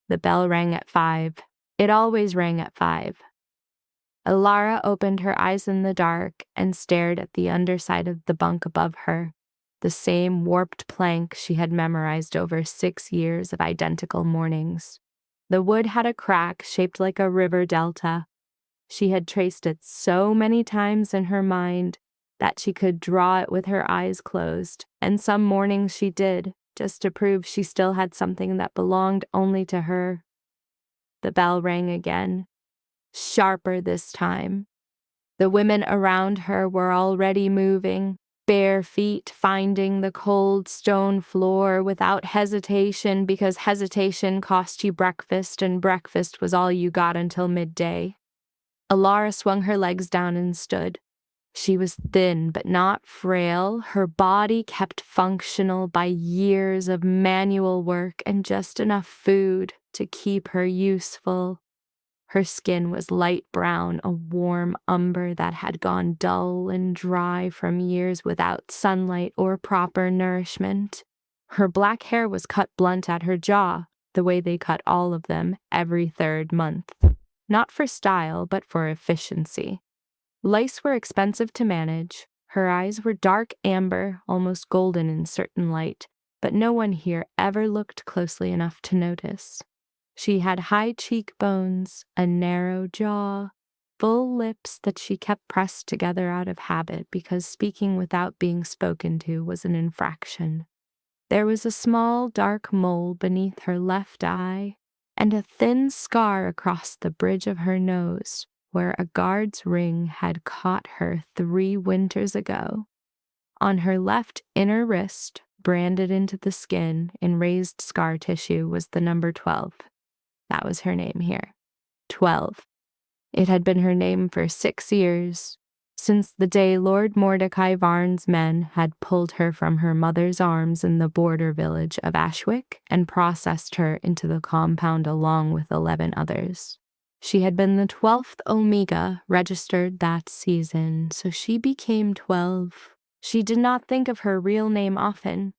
The bell rang at 5. It always rang at 5. Elara opened her eyes in the dark and stared at the underside of the bunk above her, the same warped plank she had memorized over 6 years of identical mornings. The wood had a crack shaped like a river delta. She had traced it so many times in her mind that she could draw it with her eyes closed, and some mornings she did, just to prove she still had something that belonged only to her. The bell rang again, sharper this time. The women around her were already moving, bare feet finding the cold stone floor without hesitation because hesitation cost you breakfast and breakfast was all you got until midday. Elara swung her legs down and stood. She was thin but not frail. Her body kept functional by years of manual work and just enough food to keep her useful. Her skin was light brown, a warm umber that had gone dull and dry from years without sunlight or proper nourishment. Her black hair was cut blunt at her jaw, the way they cut all of them every 3rd month. Not for style, but for efficiency. Lice were expensive to manage. Her eyes were dark amber, almost golden in certain light, but no one here ever looked closely enough to notice. She had high cheekbones, a narrow jaw, full lips that she kept pressed together out of habit because speaking without being spoken to was an infraction. There was a small dark mole beneath her left eye and a thin scar across the bridge of her nose where a guard's ring had caught her 3 winters ago. On her left inner wrist, branded into the skin in raised scar tissue, was the number 12. That was her name here. 12. It had been her name for 6 years, since the day Lord Mordecai Varn's men had pulled her from her mother's arms in the border village of Ashwick and processed her into the compound along with 11 others. She had been the 12th Omega registered that season, so she became 12. She did not think of her real name often.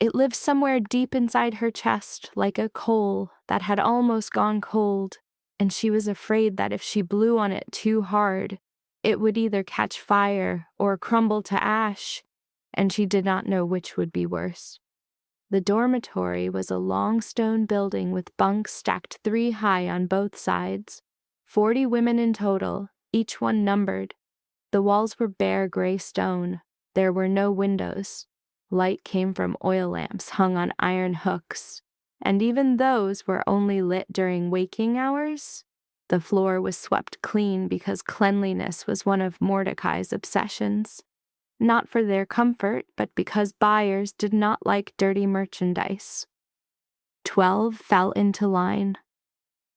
It lived somewhere deep inside her chest, like a coal that had almost gone cold, and she was afraid that if she blew on it too hard, it would either catch fire or crumble to ash, and she did not know which would be worse. The dormitory was a long stone building with bunks stacked 3 high on both sides. 40 women in total, each one numbered. The walls were bare gray stone. There were no windows. Light came from oil lamps hung on iron hooks, and even those were only lit during waking hours. The floor was swept clean because cleanliness was one of Mordecai's obsessions. Not for their comfort, but because buyers did not like dirty merchandise. 12 fell into line.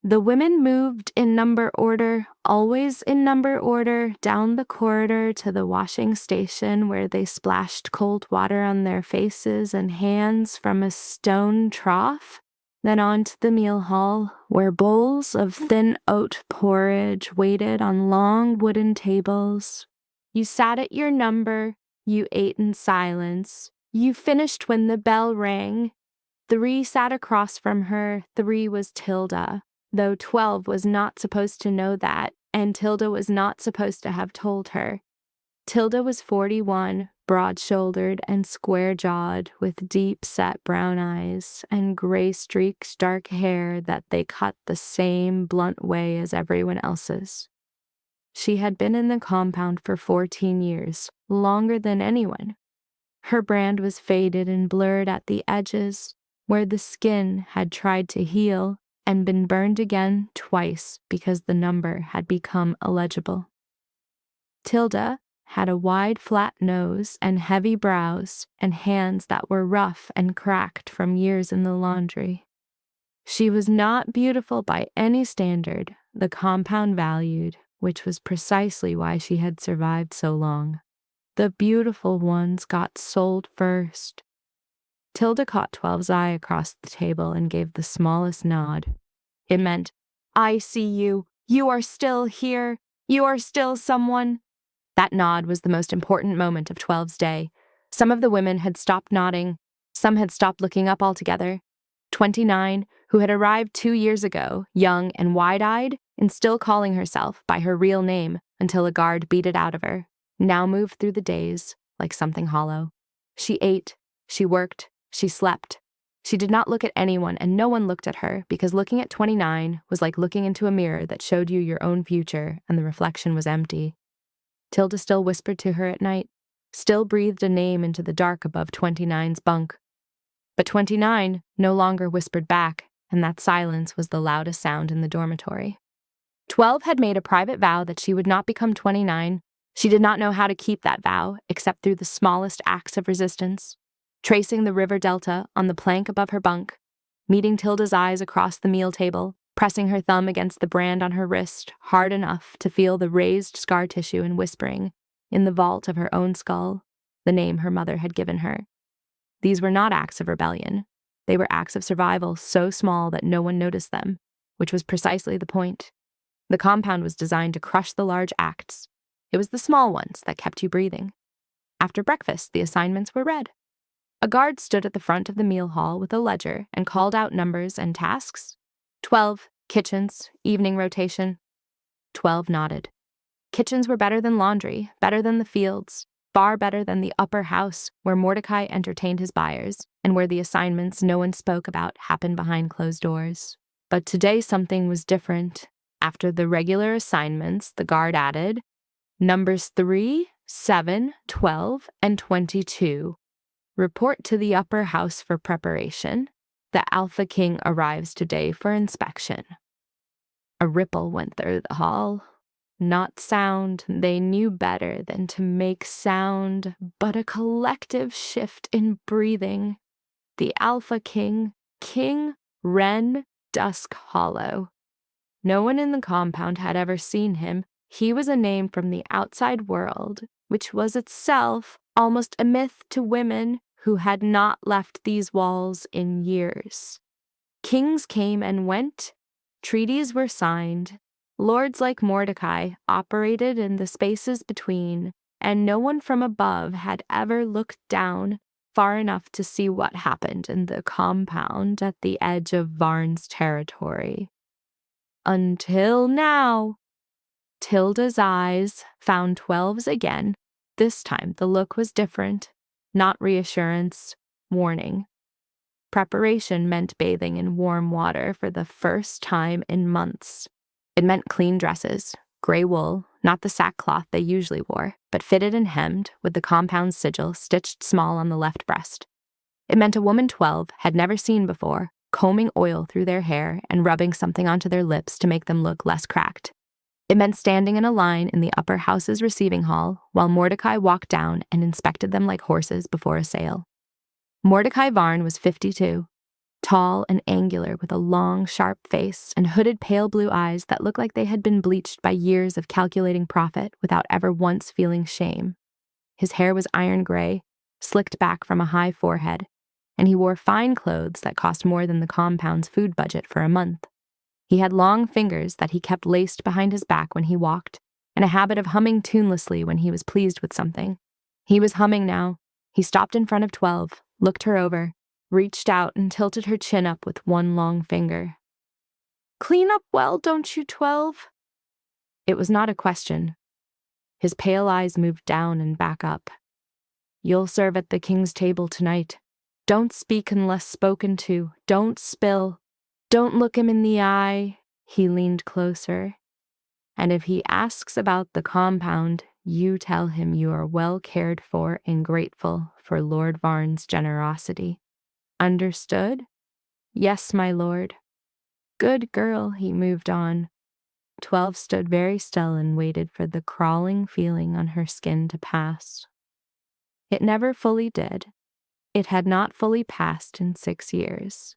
The women moved in number order, always in number order, down the corridor to the washing station where they splashed cold water on their faces and hands from a stone trough, then on to the meal hall, where bowls of thin oat porridge waited on long wooden tables. You sat at your number, you ate in silence. You finished when the bell rang. 3 sat across from her, 3 was Tilda, though 12 was not supposed to know that, and Tilda was not supposed to have told her. Tilda was 41, broad-shouldered and square-jawed, with deep-set brown eyes and gray-streaked dark hair that they cut the same blunt way as everyone else's. She had been in the compound for 14 years, longer than anyone. Her brand was faded and blurred at the edges, where the skin had tried to heal and been burned again twice because the number had become illegible. Tilda had a wide, flat nose and heavy brows and hands that were rough and cracked from years in the laundry. She was not beautiful by any standard the compound valued, which was precisely why she had survived so long. The beautiful ones got sold first. Tilda caught 12's eye across the table and gave the smallest nod. It meant, "I see you. You are still here. You are still someone." That nod was the most important moment of 12's day. Some of the women had stopped nodding. Some had stopped looking up altogether. 29, who had arrived 2 years ago, young and wide-eyed, and still calling herself by her real name until a guard beat it out of her, now moved through the days like something hollow. She ate, she worked, she slept. She did not look at anyone, and no one looked at her, because looking at 29 was like looking into a mirror that showed you your own future, and the reflection was empty. Tilda still whispered to her at night, still breathed a name into the dark above 29's bunk. But 29 no longer whispered back, and that silence was the loudest sound in the dormitory. 12 had made a private vow that she would not become 29. She did not know how to keep that vow, except through the smallest acts of resistance. Tracing the river delta on the plank above her bunk, meeting Tilda's eyes across the meal table, pressing her thumb against the brand on her wrist hard enough to feel the raised scar tissue, and whispering, in the vault of her own skull, the name her mother had given her. These were not acts of rebellion. They were acts of survival so small that no one noticed them, which was precisely the point. The compound was designed to crush the large acts. It was the small ones that kept you breathing. After breakfast, the assignments were read. A guard stood at the front of the meal hall with a ledger and called out numbers and tasks. 12, kitchens, evening rotation. 12 nodded. Kitchens were better than laundry, better than the fields, far better than the upper house where Mordecai entertained his buyers, and where the assignments no one spoke about happened behind closed doors. But today something was different. After the regular assignments, the guard added, numbers 3, 7, 12, and 22. Report to the upper house for preparation. The Alpha King arrives today for inspection. A ripple went through the hall. Not sound, they knew better than to make sound, but a collective shift in breathing. The Alpha King, King Wren Duskhollow. No one in the compound had ever seen him. He was a name from the outside world, which was itself almost a myth to women who had not left these walls in years. Kings came and went, treaties were signed, lords like Mordecai operated in the spaces between, and no one from above had ever looked down far enough to see what happened in the compound at the edge of Varn's territory. Until now. Tilda's eyes found 12's again. This time the look was different. Not reassurance, warning. Preparation meant bathing in warm water for the first time in months. It meant clean dresses, gray wool, not the sackcloth they usually wore, but fitted and hemmed, with the compound sigil stitched small on the left breast. It meant a woman 12 had never seen before, combing oil through their hair and rubbing something onto their lips to make them look less cracked. It meant standing in a line in the upper house's receiving hall while Mordecai walked down and inspected them like horses before a sale. Mordecai Varn was 52, tall and angular with a long, sharp face and hooded pale blue eyes that looked like they had been bleached by years of calculating profit without ever once feeling shame. His hair was iron gray, slicked back from a high forehead, and he wore fine clothes that cost more than the compound's food budget for a month. He had long fingers that he kept laced behind his back when he walked, and a habit of humming tunelessly when he was pleased with something. He was humming now. He stopped in front of 12, looked her over, reached out and tilted her chin up with one long finger. "Clean up well, don't you, 12? It was not a question. His pale eyes moved down and back up. "You'll serve at the king's table tonight. Don't speak unless spoken to. Don't spill. Don't look him in the eye." He leaned closer. "And if he asks about the compound, you tell him you are well cared for and grateful for Lord Varn's generosity. Understood?" "Yes, my lord." "Good girl," he moved on. 12 stood very still and waited for the crawling feeling on her skin to pass. It never fully did. It had not fully passed in 6 years.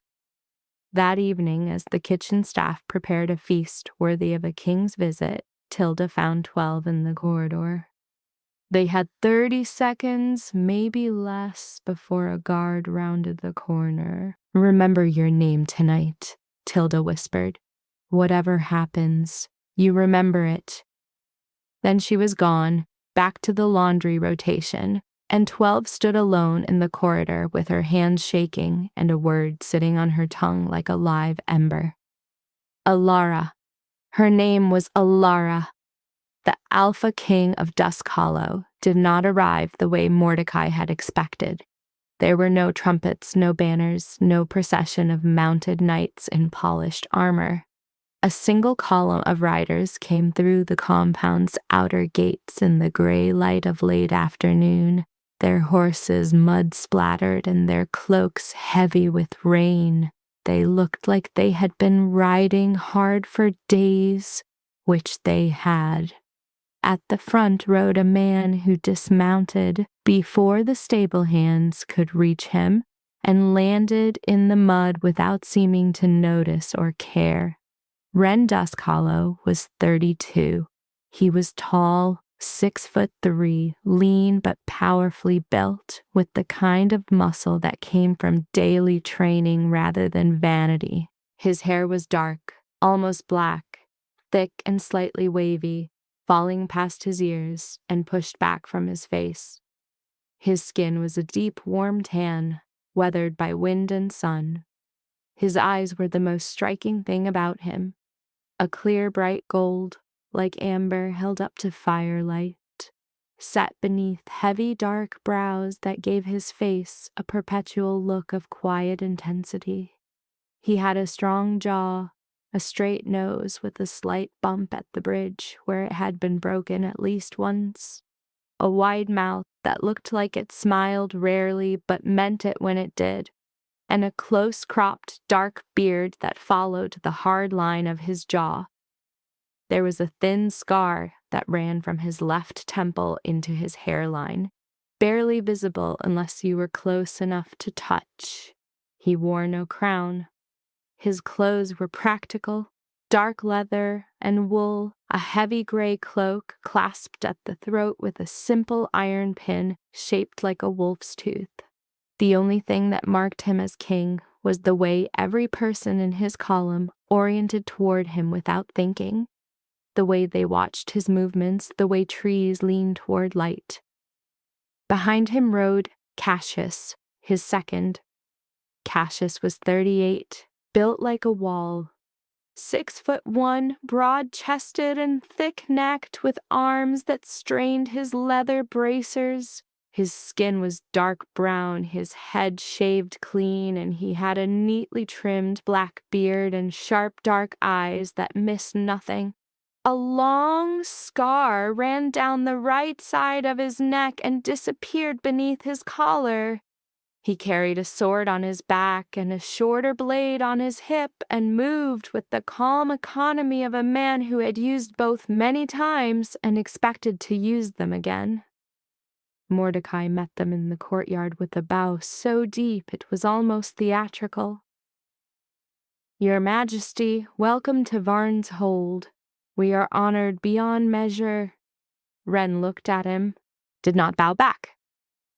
That evening, as the kitchen staff prepared a feast worthy of a king's visit, Tilda found 12 in the corridor. They had 30 seconds, maybe less, before a guard rounded the corner. "Remember your name tonight," Tilda whispered. "Whatever happens, you remember it." Then she was gone, back to the laundry rotation, and 12 stood alone in the corridor with her hands shaking and a word sitting on her tongue like a live ember. Elara. Her name was Elara. The Alpha King of Duskhollow did not arrive the way Mordecai had expected. There were no trumpets, no banners, no procession of mounted knights in polished armor. A single column of riders came through the compound's outer gates in the gray light of late afternoon, their horses mud-splattered and their cloaks heavy with rain. They looked like they had been riding hard for days, which they had. At the front rode a man who dismounted before the stable hands could reach him and landed in the mud without seeming to notice or care. Wren Duskhollow was 32. He was tall, 6'3", lean but powerfully built, with the kind of muscle that came from daily training rather than vanity. His hair was dark, almost black, thick and slightly wavy, falling past his ears and pushed back from his face. His skin was a deep, warm tan, weathered by wind and sun. His eyes were the most striking thing about him, a clear, bright gold, like amber held up to firelight, set beneath heavy, dark brows that gave his face a perpetual look of quiet intensity. He had a strong jaw, a straight nose with a slight bump at the bridge where it had been broken at least once, a wide mouth that looked like it smiled rarely but meant it when it did, and a close-cropped dark beard that followed the hard line of his jaw. There was a thin scar that ran from his left temple into his hairline, barely visible unless you were close enough to touch. He wore no crown. His clothes were practical, dark leather and wool, a heavy gray cloak clasped at the throat with a simple iron pin shaped like a wolf's tooth. The only thing that marked him as king was the way every person in his column oriented toward him without thinking, the way they watched his movements, the way trees leaned toward light. Behind him rode Cassius, his second. Cassius was 38, built like a wall, 6'1", broad-chested and thick-necked, with arms that strained his leather bracers. His skin was dark brown, his head shaved clean, and he had a neatly trimmed black beard and sharp dark eyes that missed nothing. A long scar ran down the right side of his neck and disappeared beneath his collar. He carried a sword on his back and a shorter blade on his hip and moved with the calm economy of a man who had used both many times and expected to use them again. Mordecai met them in the courtyard with a bow so deep it was almost theatrical. "Your Majesty, welcome to Varn's hold. We are honored beyond measure." Wren looked at him, did not bow back.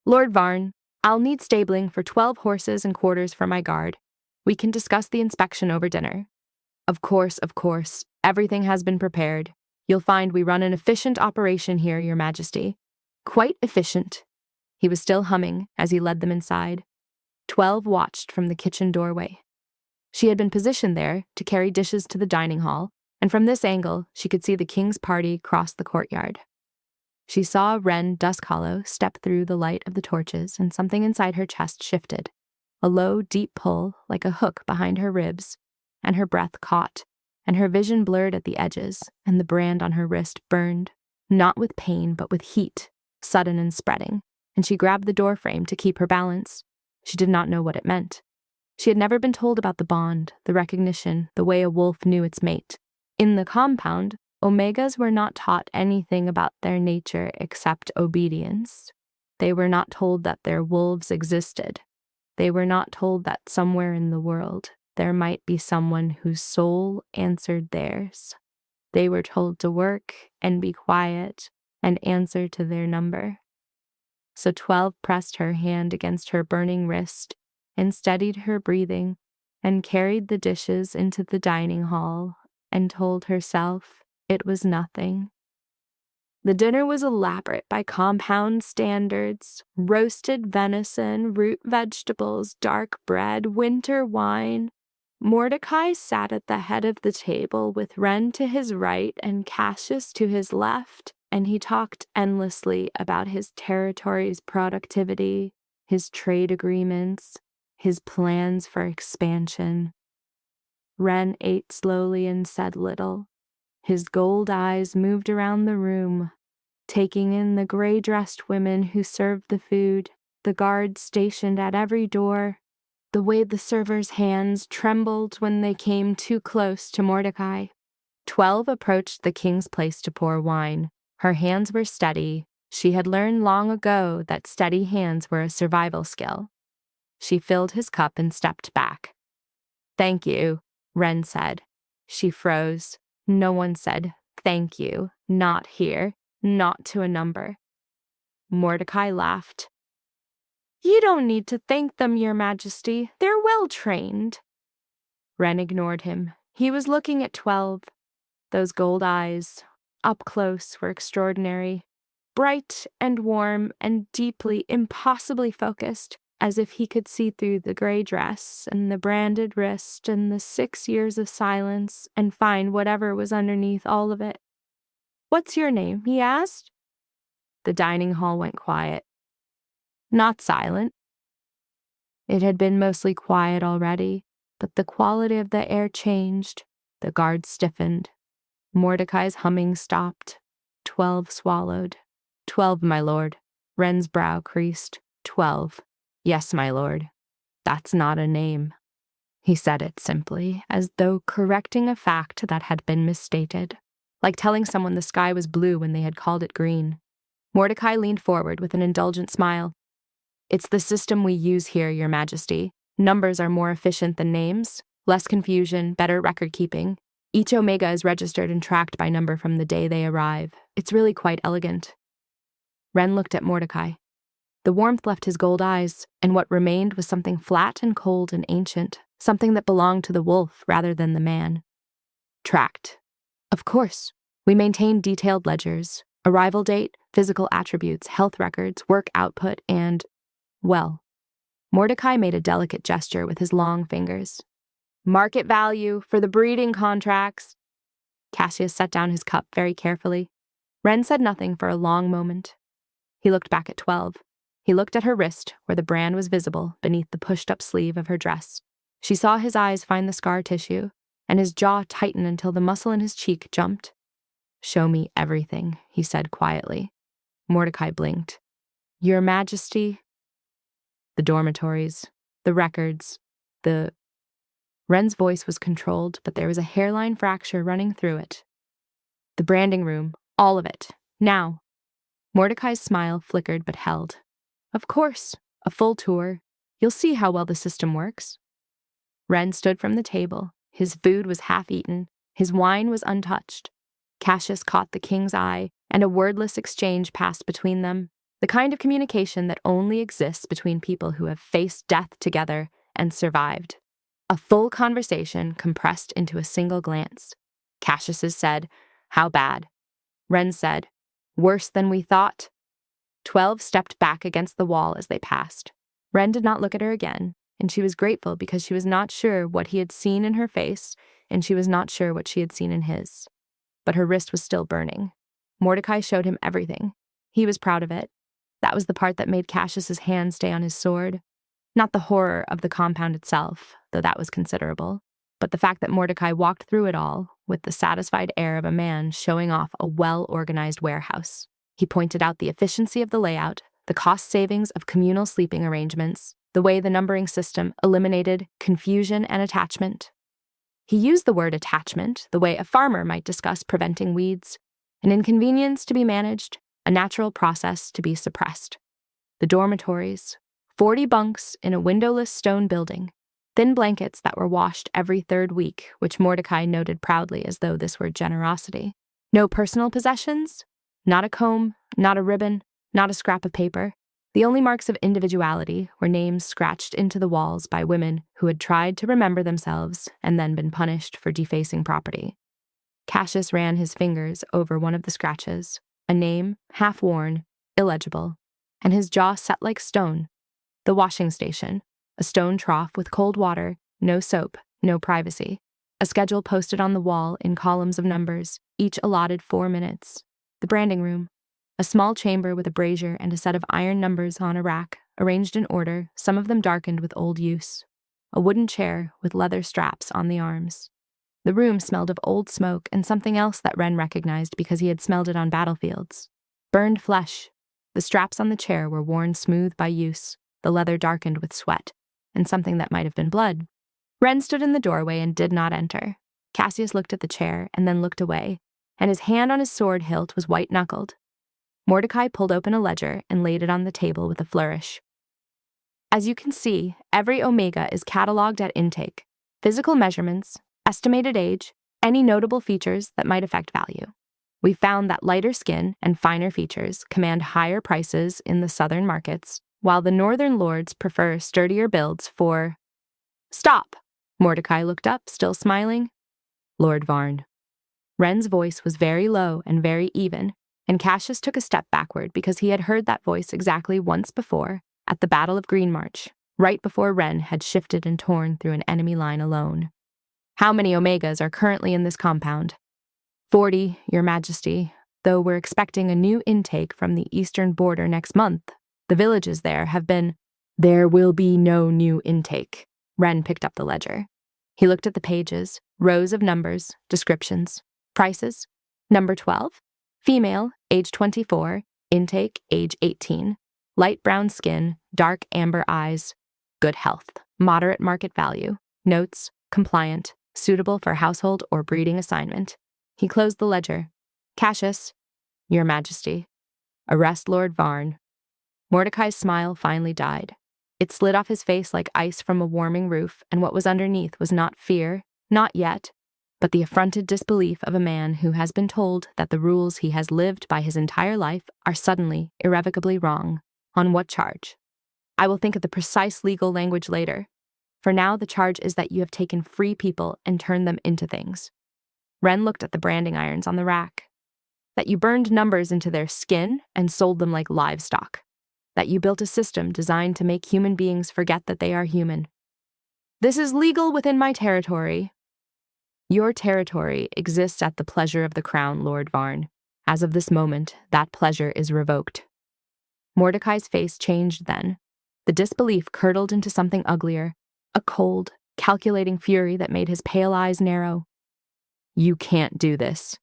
"Lord Varn, I'll need stabling for 12 horses and quarters for my guard. We can discuss the inspection over dinner." Of course. Everything has been prepared. You'll find we run an efficient operation here, Your Majesty. Quite efficient." He was still humming as he led them inside. 12 watched from the kitchen doorway. She had been positioned there to carry dishes to the dining hall, and from this angle she could see the king's party cross the courtyard. She saw Wren Duskhollow step through the light of the torches, and something inside her chest shifted. A low, deep pull, like a hook behind her ribs, and her breath caught, and her vision blurred at the edges, and the brand on her wrist burned, not with pain but with heat, sudden and spreading, and she grabbed the doorframe to keep her balance. She did not know what it meant. She had never been told about the bond, the recognition, the way a wolf knew its mate. In the compound, Omegas were not taught anything about their nature except obedience. They were not told that their wolves existed. They were not told that somewhere in the world there might be someone whose soul answered theirs. They were told to work and be quiet and answer to their number. So 12 pressed her hand against her burning wrist and steadied her breathing and carried the dishes into the dining hall and told herself it was nothing. The dinner was elaborate by compound standards: roasted venison, root vegetables, dark bread, winter wine. Mordecai sat at the head of the table with Wren to his right and Cassius to his left, and he talked endlessly about his territory's productivity, his trade agreements, his plans for expansion. Wren ate slowly and said little. His gold eyes moved around the room, taking in the gray-dressed women who served the food, the guards stationed at every door, the way the servers' hands trembled when they came too close to Mordecai. 12 approached the king's place to pour wine. Her hands were steady. She had learned long ago that steady hands were a survival skill. She filled his cup and stepped back. "Thank you," Wren said. She froze. No one said, "Thank you," not here, not to a number. Mordecai laughed. "You don't need to thank them, Your Majesty. They're well trained." Wren ignored him. He was looking at 12. Those gold eyes, up close, were extraordinary. Bright and warm and deeply, impossibly focused, as if he could see through the gray dress and the branded wrist and the 6 years of silence and find whatever was underneath all of it. "What's your name?" he asked. The dining hall went quiet. Not silent. It had been mostly quiet already, but the quality of the air changed. The guards stiffened. Mordecai's humming stopped. 12 swallowed. 12, my lord. Wren's brow creased. 12. Yes, my lord. That's not a name. He said it simply, as though correcting a fact that had been misstated, like telling someone the sky was blue when they had called it green. Mordecai leaned forward with an indulgent smile. "It's the system we use here, Your Majesty. Numbers are more efficient than names. Less confusion, better record keeping. Each omega is registered and tracked by number from the day they arrive. It's really quite elegant." Wren looked at Mordecai. The warmth left his gold eyes, and what remained was something flat and cold and ancient, something that belonged to the wolf rather than the man. "Tracked. Of course. We maintain detailed ledgers, arrival date, physical attributes, health records, work output, and, well," Mordecai made a delicate gesture with his long fingers. "Market value for the breeding contracts." Cassius set down his cup very carefully. Wren said nothing for a long moment. He looked back at 12. He looked at her wrist, where the brand was visible beneath the pushed-up sleeve of her dress. She saw his eyes find the scar tissue, and his jaw tighten until the muscle in his cheek jumped. "Show me everything," he said quietly. Mordecai blinked. "Your Majesty?" "The dormitories, the records, the—" Wren's voice was controlled, but there was a hairline fracture running through it. "The branding room, all of it, now." Mordecai's smile flickered but held. "Of course, a full tour. You'll see how well the system works." Wren stood from the table. His food was half-eaten. His wine was untouched. Cassius caught the king's eye, and a wordless exchange passed between them, the kind of communication that only exists between people who have faced death together and survived. A full conversation compressed into a single glance. Cassius said, "How bad?" Wren said, "Worse than we thought." 12 stepped back against the wall as they passed. Wren did not look at her again, and she was grateful because she was not sure what he had seen in her face, and she was not sure what she had seen in his. But her wrist was still burning. Mordecai showed him everything. He was proud of it. That was the part that made Cassius's hand stay on his sword. Not the horror of the compound itself, though that was considerable, but the fact that Mordecai walked through it all with the satisfied air of a man showing off a well-organized warehouse. He pointed out the efficiency of the layout, the cost savings of communal sleeping arrangements, the way the numbering system eliminated confusion and attachment. He used the word attachment the way a farmer might discuss preventing weeds, an inconvenience to be managed, a natural process to be suppressed. The dormitories, 40 bunks in a windowless stone building, thin blankets that were washed every 3rd week, which Mordecai noted proudly as though this were generosity. No personal possessions, not a comb, not a ribbon, not a scrap of paper. The only marks of individuality were names scratched into the walls by women who had tried to remember themselves and then been punished for defacing property. Cassius ran his fingers over one of the scratches. a name, half-worn, illegible, and his jaw set like stone. The washing station, a stone trough with cold water, no soap, no privacy. A schedule posted on the wall in columns of numbers, each allotted 4 minutes. The branding room, a small chamber with a brazier and a set of iron numbers on a rack, arranged in order, some of them darkened with old use. A wooden chair with leather straps on the arms. The room smelled of old smoke and something else that Wren recognized because he had smelled it on battlefields. Burned flesh. The straps on the chair were worn smooth by use, the leather darkened with sweat, and something that might have been blood. Wren stood in the doorway and did not enter. Cassius looked at the chair and then looked away, and his hand on his sword hilt was white-knuckled. Mordecai pulled open a ledger and laid it on the table with a flourish. As you can see, every omega is cataloged at intake. Physical measurements, estimated age, any notable features that might affect value. We found that lighter skin and finer features command higher prices in the southern markets, while the northern lords prefer sturdier builds for... Stop! Mordecai looked up, still smiling. Lord Varn. Wren's voice was very low and very even, and Cassius took a step backward because he had heard that voice exactly once before, at the Battle of Greenmarch, right before Wren had shifted and torn through an enemy line alone. How many omegas are currently in this compound? 40, Your Majesty, though we're expecting a new intake from the eastern border next month. The villages there have been... There will be no new intake. Wren picked up the ledger. He looked at the pages, rows of numbers, descriptions, prices. Number 12, female, age 24, intake, age 18, light brown skin, dark amber eyes, good health, moderate market value, notes, compliant, suitable for household or breeding assignment. He closed the ledger. Cassius, Your Majesty, arrest Lord Varn. Mordecai's smile finally died. It slid off his face like ice from a warming roof, and what was underneath was not fear, not yet, but the affronted disbelief of a man who has been told that the rules he has lived by his entire life are suddenly, irrevocably wrong. On what charge? I will think of the precise legal language later. For now, the charge is that you have taken free people and turned them into things. Wren looked at the branding irons on the rack. That you burned numbers into their skin and sold them like livestock. That you built a system designed to make human beings forget that they are human. This is legal within my territory. Your territory exists at the pleasure of the crown, Lord Varn. As of this moment, that pleasure is revoked. Mordecai's face changed then. The disbelief curdled into something uglier, a cold, calculating fury that made his pale eyes narrow. You can't do this.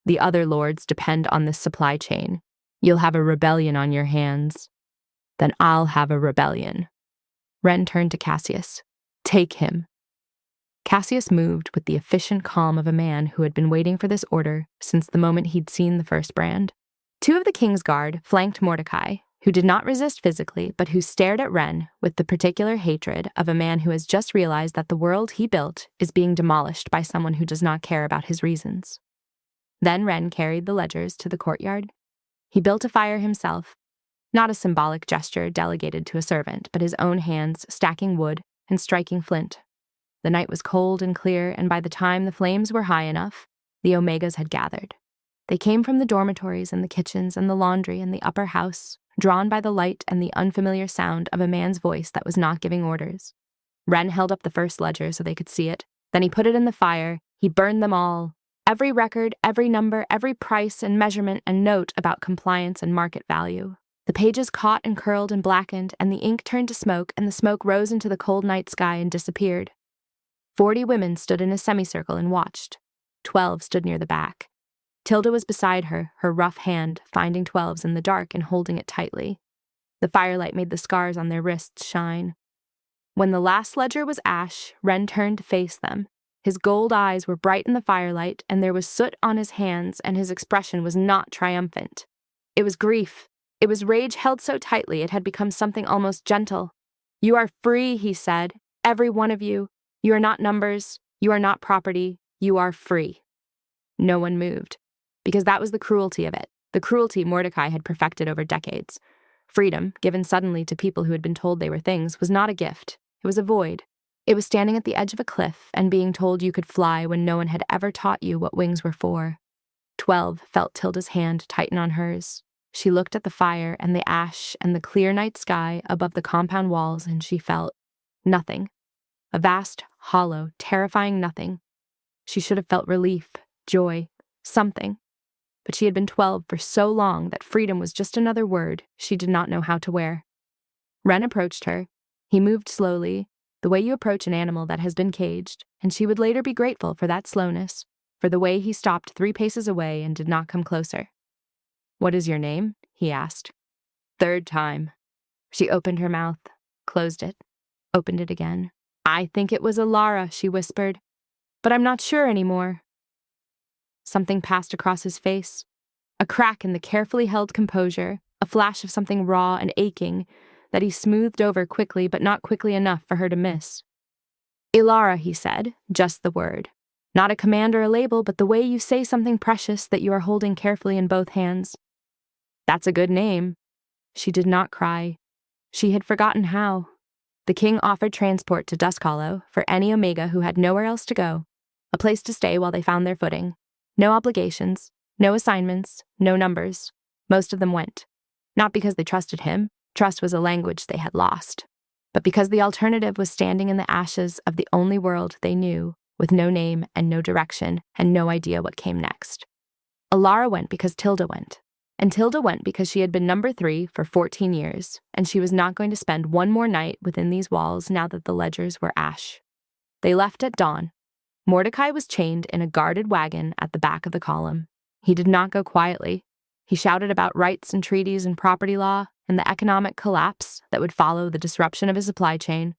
The other lords depend on this supply chain. You'll have a rebellion on your hands. Then I'll have a rebellion. Wren turned to Cassius. Take him. Cassius moved with the efficient calm of a man who had been waiting for this order since the moment he'd seen the first brand. 2 of the king's guard flanked Mordecai, who did not resist physically, but who stared at Wren with the particular hatred of a man who has just realized that the world he built is being demolished by someone who does not care about his reasons. Then Wren carried the ledgers to the courtyard. He built a fire himself, not a symbolic gesture delegated to a servant, but his own hands stacking wood and striking flint. The night was cold and clear, and by the time the flames were high enough, the omegas had gathered. They came from the dormitories and the kitchens and the laundry and the upper house, drawn by the light and the unfamiliar sound of a man's voice that was not giving orders. Wren held up the first ledger so they could see it. Then he put it in the fire. He burned them all. Every record, every number, every price and measurement and note about compliance and market value. The pages caught and curled and blackened, and the ink turned to smoke, and the smoke rose into the cold night sky and disappeared. 40 women stood in a semicircle and watched. 12 stood near the back. Tilda was beside her, her rough hand finding 12s in the dark and holding it tightly. The firelight made the scars on their wrists shine. When the last ledger was ash, Wren turned to face them. His gold eyes were bright in the firelight, and there was soot on his hands, and his expression was not triumphant. It was grief. It was rage held so tightly it had become something almost gentle. You are free, he said, every one of you. You are not numbers. You are not property. You are free. No one moved, because that was the cruelty of it, the cruelty Mordecai had perfected over decades. Freedom, given suddenly to people who had been told they were things, was not a gift. It was a void. It was standing at the edge of a cliff and being told you could fly when no one had ever taught you what wings were for. 12 felt Tilda's hand tighten on hers. She looked at the fire and the ash and the clear night sky above the compound walls, and she felt nothing. A vast, hollow, terrifying nothing. She should have felt relief, joy, something. But she had been 12 for so long that freedom was just another word she did not know how to wear. Wren approached her. He moved slowly, the way you approach an animal that has been caged, and she would later be grateful for that slowness, for the way he stopped 3 paces away and did not come closer. "What is your name?" he asked. 3rd time. She opened her mouth, closed it, opened it again. "I think it was Elara," she whispered, "but I'm not sure anymore." Something passed across his face. A crack in the carefully held composure, a flash of something raw and aching that he smoothed over quickly, but not quickly enough for her to miss. "Elara," he said, just the word. Not a command or a label, but the way you say something precious that you are holding carefully in both hands. "That's a good name." She did not cry. She had forgotten how. The king offered transport to Duskhollow for any Omega who had nowhere else to go, a place to stay while they found their footing. No obligations, no assignments, no numbers. Most of them went. Not because they trusted him, trust was a language they had lost, but because the alternative was standing in the ashes of the only world they knew, with no name and no direction and no idea what came next. Elara went because Tilda went. And Tilda went because she had been number 3 for 14 years, and she was not going to spend one more night within these walls now that the ledgers were ash. They left at dawn. Mordecai was chained in a guarded wagon at the back of the column. He did not go quietly. He shouted about rights and treaties and property law and the economic collapse that would follow the disruption of his supply chain,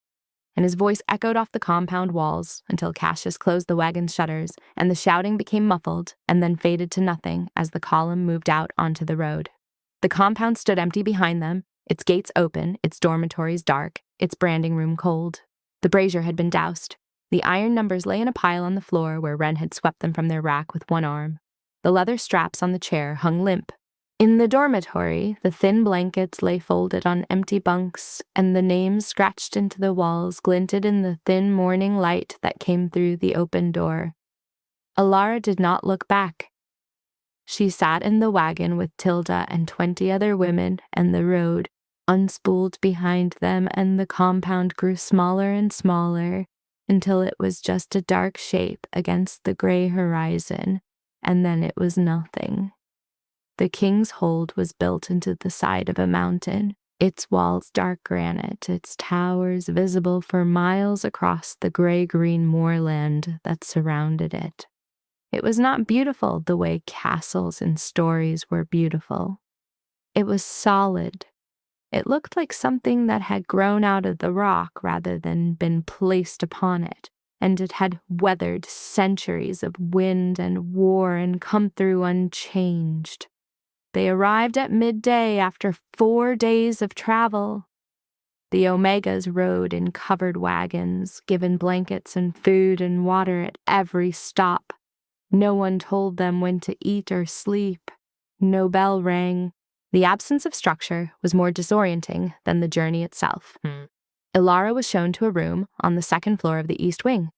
and his voice echoed off the compound walls until Cassius closed the wagon's shutters and the shouting became muffled and then faded to nothing as the column moved out onto the road. The compound stood empty behind them, its gates open, its dormitories dark, its branding room cold. The brazier had been doused. The iron numbers lay in a pile on the floor where Wren had swept them from their rack with one arm. The leather straps on the chair hung limp. In the dormitory, the thin blankets lay folded on empty bunks, and the names scratched into the walls glinted in the thin morning light that came through the open door. Elara did not look back. She sat in the wagon with Tilda and 20 other women, and the road unspooled behind them, and the compound grew smaller and smaller until it was just a dark shape against the gray horizon, and then it was nothing. The king's hold was built into the side of a mountain, its walls dark granite, its towers visible for miles across the gray-green moorland that surrounded it. It was not beautiful the way castles and stories were beautiful. It was solid. It looked like something that had grown out of the rock rather than been placed upon it, and it had weathered centuries of wind and war and come through unchanged. They arrived at midday after 4 days of travel. The Omegas rode in covered wagons, given blankets and food and water at every stop. No one told them when to eat or sleep. No bell rang. The absence of structure was more disorienting than the journey itself. Elara was shown to a room on the 2nd floor of the east wing.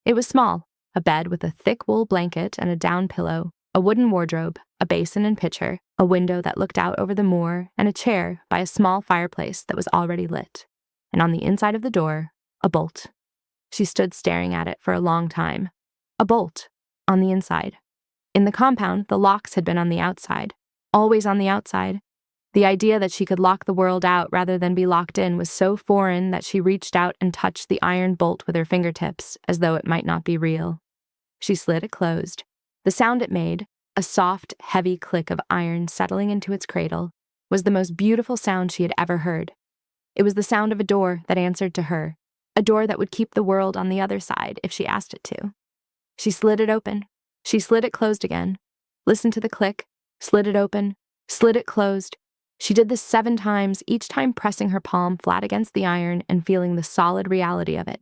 It was small, a bed with a thick wool blanket and a down pillow, a wooden wardrobe, a basin and pitcher, a window that looked out over the moor, and a chair by a small fireplace that was already lit. And on the inside of the door, a bolt. She stood staring at it for a long time. A bolt, on the inside. In the compound, the locks had been on the outside. Always on the outside. The idea that she could lock the world out rather than be locked in was so foreign that she reached out and touched the iron bolt with her fingertips, as though it might not be real. She slid it closed. The sound it made, a soft, heavy click of iron settling into its cradle, was the most beautiful sound she had ever heard. It was the sound of a door that answered to her, a door that would keep the world on the other side if she asked it to. She slid it open. She slid it closed again. Listened to the click, slid it open, slid it closed. She did this 7 times, each time pressing her palm flat against the iron and feeling the solid reality of it,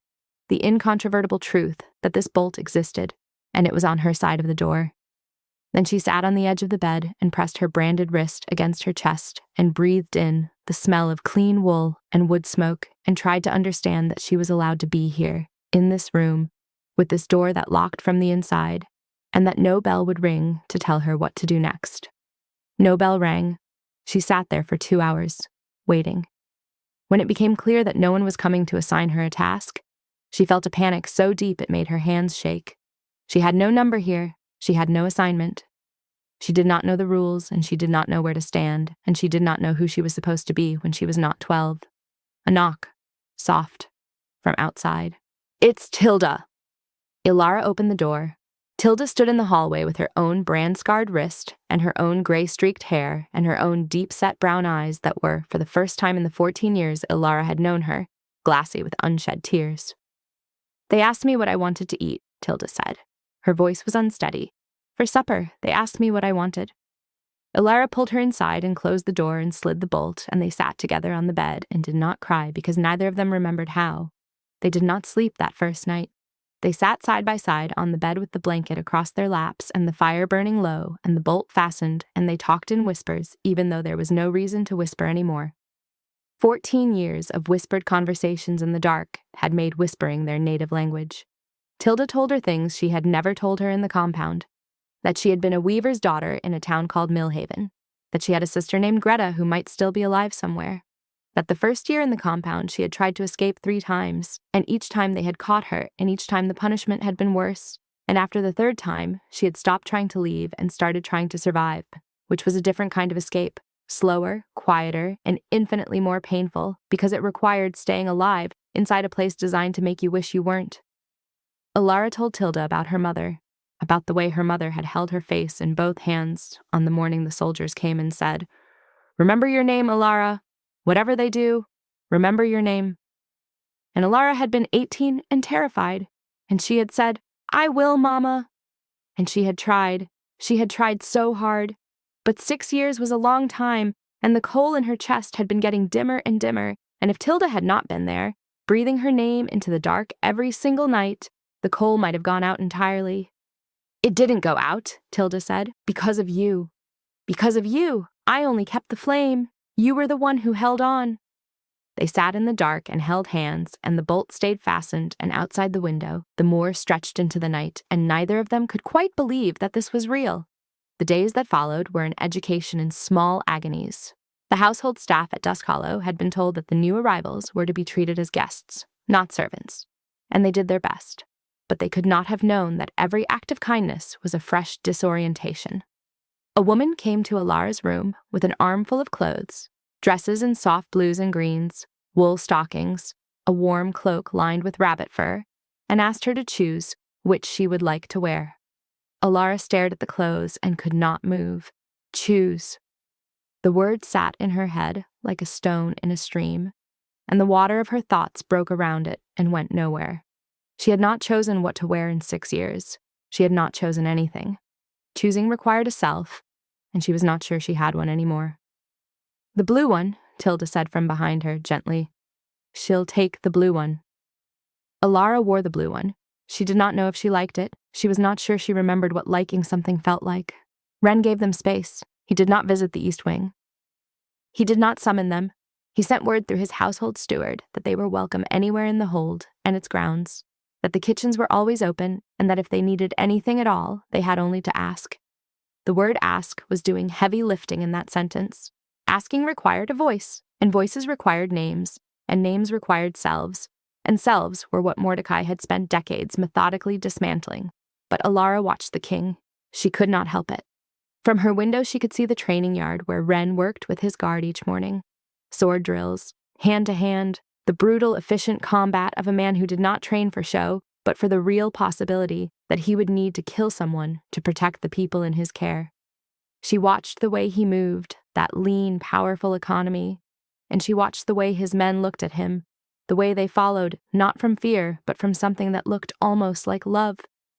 the incontrovertible truth that this bolt existed, and it was on her side of the door. Then she sat on the edge of the bed and pressed her branded wrist against her chest and breathed in the smell of clean wool and wood smoke and tried to understand that she was allowed to be here, in this room, with this door that locked from the inside, and that no bell would ring to tell her what to do next. No bell rang. She sat there for 2 hours, waiting. When it became clear that no one was coming to assign her a task, she felt a panic so deep it made her hands shake. She had no number here. She had no assignment. She did not know the rules, and she did not know where to stand, and she did not know who she was supposed to be when she was not 12. A knock, soft, from outside. "It's Tilda." Elara opened the door. Tilda stood in the hallway with her own brand-scarred wrist and her own gray-streaked hair and her own deep-set brown eyes that were, for the first time in the 14 years Elara had known her, glassy with unshed tears. "They asked me what I wanted to eat," Tilda said. Her voice was unsteady. "For supper, they asked me what I wanted." Elara pulled her inside and closed the door and slid the bolt, and they sat together on the bed and did not cry because neither of them remembered how. They did not sleep that first night. They sat side by side on the bed with the blanket across their laps and the fire burning low and the bolt fastened, and they talked in whispers even though there was no reason to whisper anymore. 14 years of whispered conversations in the dark had made whispering their native language. Tilda told her things she had never told her in the compound. That she had been a weaver's daughter in a town called Millhaven. That she had a sister named Greta who might still be alive somewhere. That the first year in the compound she had tried to escape 3 times, and each time they had caught her, and each time the punishment had been worse, and after the 3rd time, she had stopped trying to leave and started trying to survive, which was a different kind of escape, slower, quieter, and infinitely more painful because it required staying alive inside a place designed to make you wish you weren't. Elara told Tilda about her mother, about the way her mother had held her face in both hands on the morning the soldiers came and said, "Remember your name, Elara. Whatever they do, remember your name." And Elara had been 18 and terrified, and she had said, "I will, Mama." And she had tried so hard. But 6 years was a long time, and the coal in her chest had been getting dimmer and dimmer, and if Tilda had not been there, breathing her name into the dark every single night, the coal might have gone out entirely. "It didn't go out," Tilda said, "because of you. Because of you. I only kept the flame. You were the one who held on." They sat in the dark and held hands, and the bolt stayed fastened, and outside the window, the moor stretched into the night, and neither of them could quite believe that this was real. The days that followed were an education in small agonies. The household staff at Duskhollow had been told that the new arrivals were to be treated as guests, not servants, and they did their best. But they could not have known that every act of kindness was a fresh disorientation. A woman came to Elara's room with an armful of clothes, dresses in soft blues and greens, wool stockings, a warm cloak lined with rabbit fur, and asked her to choose which she would like to wear. Elara stared at the clothes and could not move. Choose. The word sat in her head like a stone in a stream, and the water of her thoughts broke around it and went nowhere. She had not chosen what to wear in 6 years. She had not chosen anything. Choosing required a self, and she was not sure she had one anymore. "The blue one," Tilda said from behind her, gently. "She'll take the blue one." Elara wore the blue one. She did not know if she liked it. She was not sure she remembered what liking something felt like. Wren gave them space. He did not visit the East Wing. He did not summon them. He sent word through his household steward that they were welcome anywhere in the hold and its grounds, that the kitchens were always open, and that if they needed anything at all, they had only to ask. The word ask was doing heavy lifting in that sentence. Asking required a voice, and voices required names, and names required selves, and selves were what Mordecai had spent decades methodically dismantling. But Elara watched the king. She could not help it. From her window she could see the training yard where Wren worked with his guard each morning. Sword drills, hand-to-hand, the brutal, efficient combat of a man who did not train for show, but for the real possibility that he would need to kill someone to protect the people in his care. She watched the way he moved, that lean, powerful economy, and she watched the way his men looked at him, the way they followed, not from fear, but from something that looked almost like love.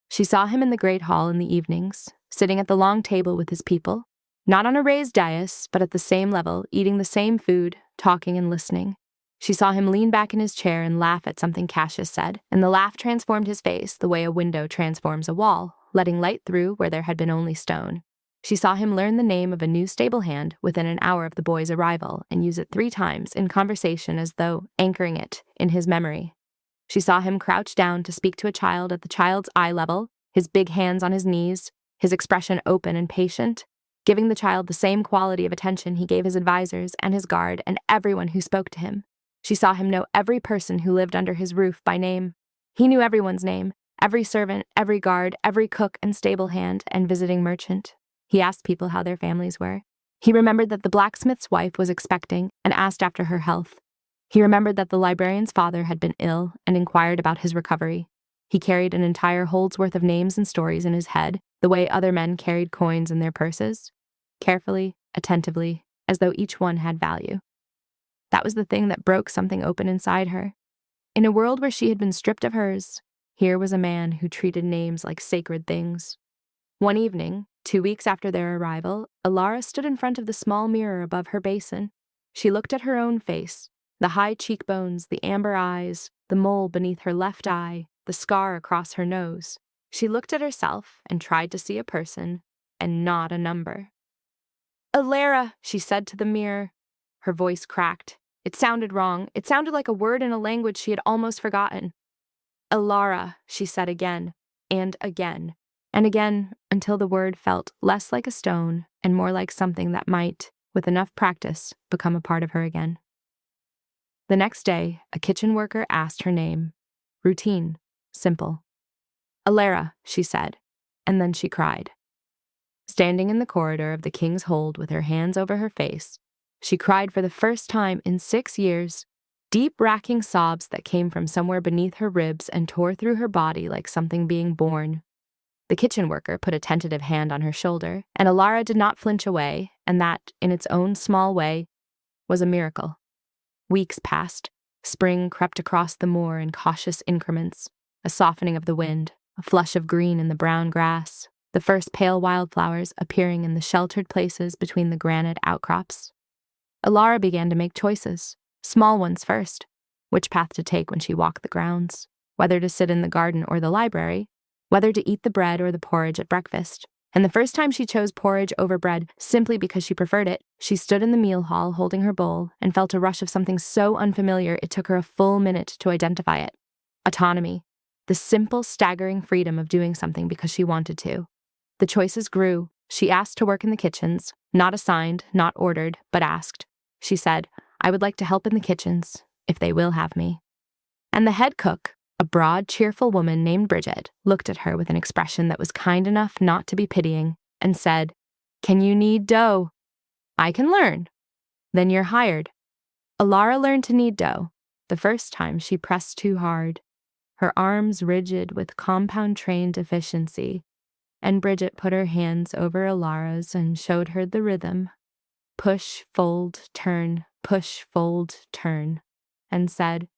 She saw him in the great hall in the evenings, sitting at the long table with his people, not on a raised dais, but at the same level, eating the same food, talking and listening. She saw him lean back in his chair and laugh at something Cassius said, and the laugh transformed his face the way a window transforms a wall, letting light through where there had been only stone. She saw him learn the name of a new stable hand within an hour of the boy's arrival and use it 3 times in conversation as though anchoring it in his memory. She saw him crouch down to speak to a child at the child's eye level his big hands on his knees, his expression open and patient, giving the child the same quality of attention he gave his advisors and his guard and everyone who spoke to him. She saw him know every person who lived under his roof by name. He knew everyone's name, every servant, every guard, every cook and stable hand and visiting merchant. He asked people how their families were. He remembered that the blacksmith's wife was expecting and asked after her health. He remembered that the librarian's father had been ill and inquired about his recovery. He carried an entire hold's worth of names and stories in his head, the way other men carried coins in their purses, carefully, attentively, as though each one had value. That was the thing that broke something open inside her. In a world where she had been stripped of hers, here was a man who treated names like sacred things. One evening, 2 weeks after their arrival, Elara stood in front of the small mirror above her basin. She looked at her own face, the high cheekbones, the amber eyes, the mole beneath her left eye, the scar across her nose. She looked at herself and tried to see a person and not a number. "Elara," she said to the mirror. Her voice cracked. It sounded wrong. It sounded like a word in a language she had almost forgotten. "Elara," she said again, and again, until the word felt less like a stone and more like something that might, with enough practice, become a part of her again. The next day, a kitchen worker asked her name. Routine, simple. "Elara," she said, and then she cried. Standing in the corridor of the king's hold with her hands over her face, she cried for the first time in 6 years, deep racking sobs that came from somewhere beneath her ribs and tore through her body like something being born. The kitchen worker put a tentative hand on her shoulder, and Elara did not flinch away, and that, in its own small way, was a miracle. Weeks passed. Spring crept across the moor in cautious increments, a softening of the wind, a flush of green in the brown grass, the first pale wildflowers appearing in the sheltered places between the granite outcrops. Elara began to make choices, small ones first, which path to take when she walked the grounds, whether to sit in the garden or the library, whether to eat the bread or the porridge at breakfast. And the first time she chose porridge over bread simply because she preferred it, she stood in the meal hall holding her bowl and felt a rush of something so unfamiliar it took her a full minute to identify it. Autonomy, the simple, staggering freedom of doing something because she wanted to. The choices grew. She asked to work in the kitchens, not assigned, not ordered, but asked. She said, "I would like to help in the kitchens, if they will have me." And the head cook, a broad, cheerful woman named Bridget, looked at her with an expression that was kind enough not to be pitying, and said, "Can you knead dough?" "I can learn." "Then you're hired." Elara learned to knead dough. The first time she pressed too hard, her arms rigid with compound train deficiency, and Bridget put her hands over Elara's and showed her the rhythm. Push, fold, turn, push, fold, turn, and said,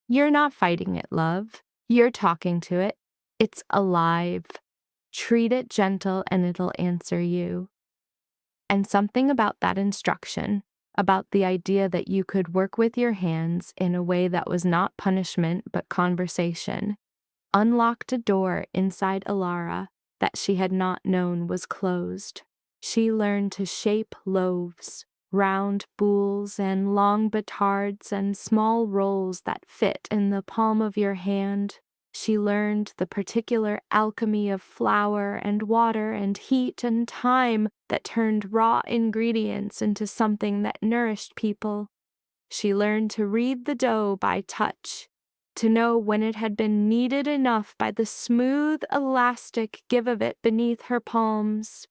"You're not fighting it, love. You're talking to it. It's alive. Treat it gentle and it'll answer you." And something about that instruction, about the idea that you could work with your hands in a way that was not punishment but conversation, unlocked a door inside Elara that she had not known was closed. She learned to shape loaves, round boules and long batards and small rolls that fit in the palm of your hand. She learned the particular alchemy of flour and water and heat and time that turned raw ingredients into something that nourished people. She learned to read the dough by touch, to know when it had been kneaded enough by the smooth, elastic give of it beneath her palms,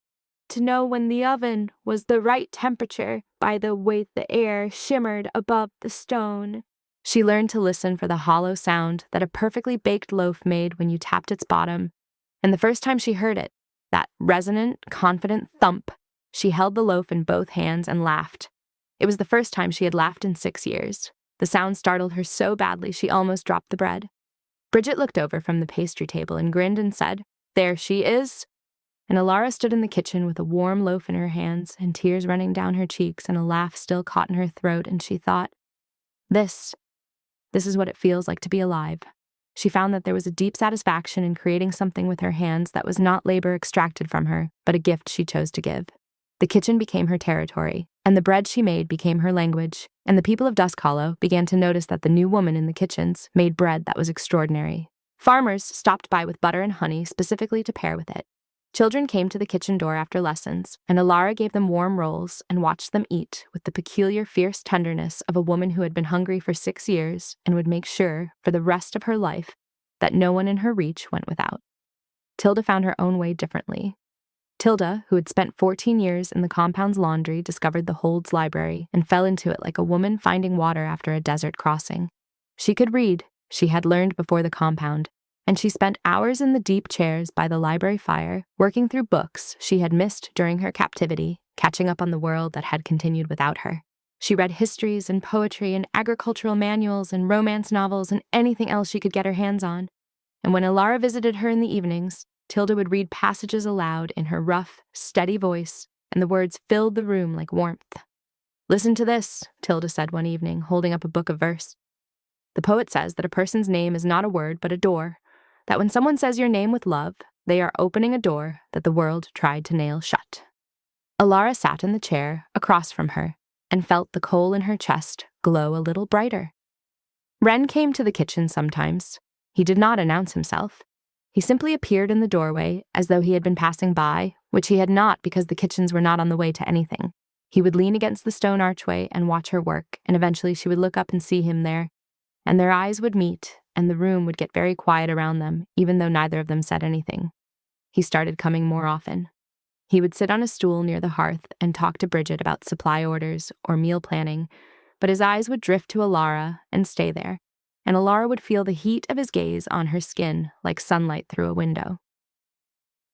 to know when the oven was the right temperature by the way the air shimmered above the stone. She learned to listen for the hollow sound that a perfectly baked loaf made when you tapped its bottom, and the first time she heard it, that resonant, confident thump, she held the loaf in both hands and laughed. It was the first time she had laughed in 6 years. The sound startled her so badly she almost dropped the bread. Bridget looked over from the pastry table and grinned and said, "There she is." And Elara stood in the kitchen with a warm loaf in her hands and tears running down her cheeks and a laugh still caught in her throat, and she thought, This is what it feels like to be alive. She found that there was a deep satisfaction in creating something with her hands that was not labor extracted from her, but a gift she chose to give. The kitchen became her territory, and the bread she made became her language, and the people of Duskhollow began to notice that the new woman in the kitchens made bread that was extraordinary, Farmers stopped by with butter and honey specifically to pair with it. Children came to the kitchen door after lessons, and Elara gave them warm rolls and watched them eat with the peculiar fierce tenderness of a woman who had been hungry for 6 years and would make sure, for the rest of her life, that no one in her reach went without. Tilda found her own way differently. Tilda, who had spent 14 years in the compound's laundry, discovered the Hold's library and fell into it like a woman finding water after a desert crossing. She could read, she had learned before the compound, and she spent hours in the deep chairs by the library fire, working through books she had missed during her captivity, catching up on the world that had continued without her. She read histories and poetry and agricultural manuals and romance novels and anything else she could get her hands on. And when Elara visited her in the evenings, Tilda would read passages aloud in her rough, steady voice, and the words filled the room like warmth. "Listen to this," Tilda said one evening, holding up a book of verse. "The poet says that a person's name is not a word but a door, that when someone says your name with love, they are opening a door that the world tried to nail shut." Elara sat in the chair across from her and felt the coal in her chest glow a little brighter. Wren came to the kitchen sometimes. He did not announce himself. He simply appeared in the doorway as though he had been passing by, which he had not because the kitchens were not on the way to anything. He would lean against the stone archway and watch her work, and eventually she would look up and see him there, and their eyes would meet, and the room would get very quiet around them, even though neither of them said anything. He started coming more often. He would sit on a stool near the hearth and talk to Bridget about supply orders or meal planning, but his eyes would drift to Elara and stay there, and Elara would feel the heat of his gaze on her skin like sunlight through a window.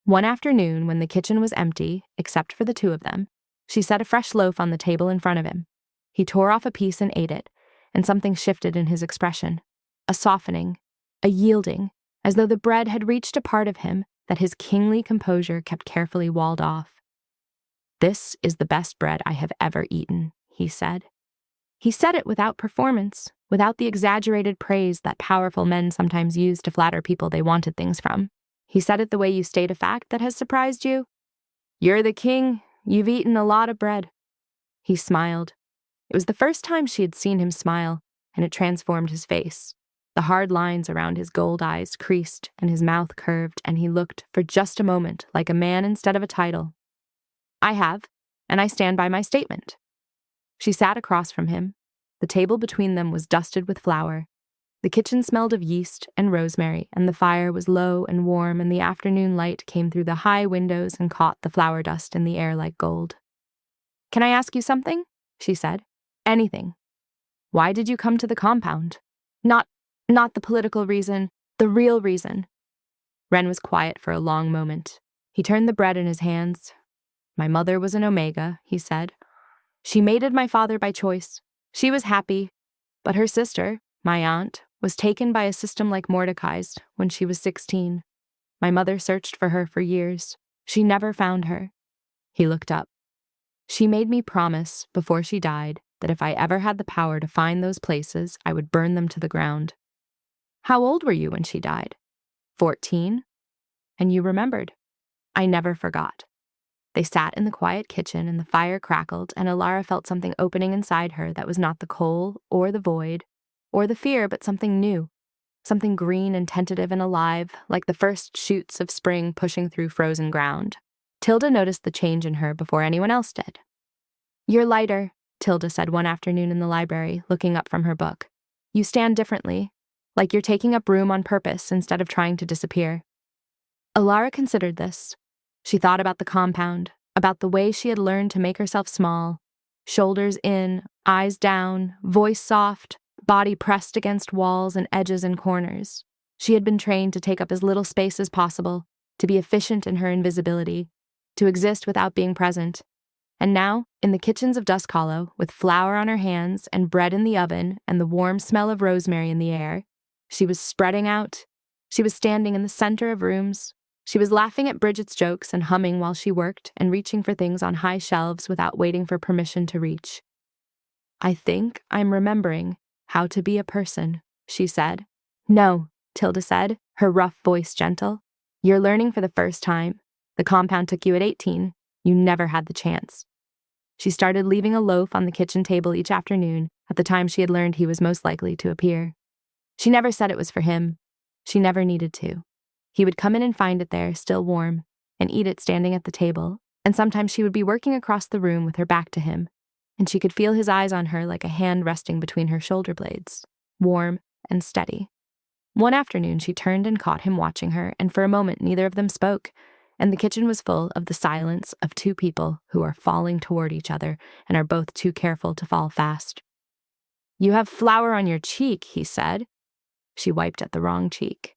One afternoon, when the kitchen was empty, except for the two of them, she set a fresh loaf on the table in front of him. He tore off a piece and ate it, and something shifted in his expression. A softening, a yielding, as though the bread had reached a part of him that his kingly composure kept carefully walled off. "This is the best bread I have ever eaten," he said. He said it without performance, without the exaggerated praise that powerful men sometimes use to flatter people they wanted things from. He said it the way you state a fact that has surprised you. "You're the king. You've eaten a lot of bread." He smiled. It was the first time she had seen him smile, and it transformed his face. The hard lines around his gold eyes creased, and his mouth curved, and he looked, for just a moment, like a man instead of a title. "I have, and I stand by my statement." She sat across from him. The table between them was dusted with flour. The kitchen smelled of yeast and rosemary, and the fire was low and warm, and the afternoon light came through the high windows and caught the flour dust in the air like gold. "Can I ask you something?" she said. "Anything. Why did you come to the compound? Not the political reason, the real reason." Wren was quiet for a long moment. He turned the bread in his hands. "My mother was an Omega," he said. "She mated my father by choice. She was happy, but her sister, my aunt, was taken by a system like Mordecai's when she was 16. My mother searched for her for years. She never found her." He looked up. "She made me promise, before she died, that if I ever had the power to find those places, I would burn them to the ground." "How old were you when she died?" 14. "And you remembered." "I never forgot." They sat in the quiet kitchen, and the fire crackled, and Elara felt something opening inside her that was not the coal or the void or the fear, but something new, something green and tentative and alive, like the first shoots of spring pushing through frozen ground. Tilda noticed the change in her before anyone else did. "You're lighter," Tilda said one afternoon in the library, looking up from her book. "You stand differently, like you're taking up room on purpose instead of trying to disappear." Elara considered this. She thought about the compound, about the way she had learned to make herself small, shoulders in, eyes down, voice soft, body pressed against walls and edges and corners. She had been trained to take up as little space as possible, to be efficient in her invisibility, to exist without being present. And now, in the kitchens of Duskhollow, with flour on her hands and bread in the oven and the warm smell of rosemary in the air, she was spreading out. She was standing in the center of rooms. She was laughing at Bridget's jokes and humming while she worked and reaching for things on high shelves without waiting for permission to reach. "I think I'm remembering how to be a person," she said. "No," Tilda said, her rough voice gentle. "You're learning for the first time. The compound took you at 18. You never had the chance." She started leaving a loaf on the kitchen table each afternoon at the time she had learned he was most likely to appear. She never said it was for him. She never needed to. He would come in and find it there, still warm, and eat it standing at the table, and sometimes she would be working across the room with her back to him, and she could feel his eyes on her like a hand resting between her shoulder blades, warm and steady. One afternoon she turned and caught him watching her, and for a moment neither of them spoke, and the kitchen was full of the silence of two people who are falling toward each other and are both too careful to fall fast. "You have flour on your cheek," he said. She wiped at the wrong cheek.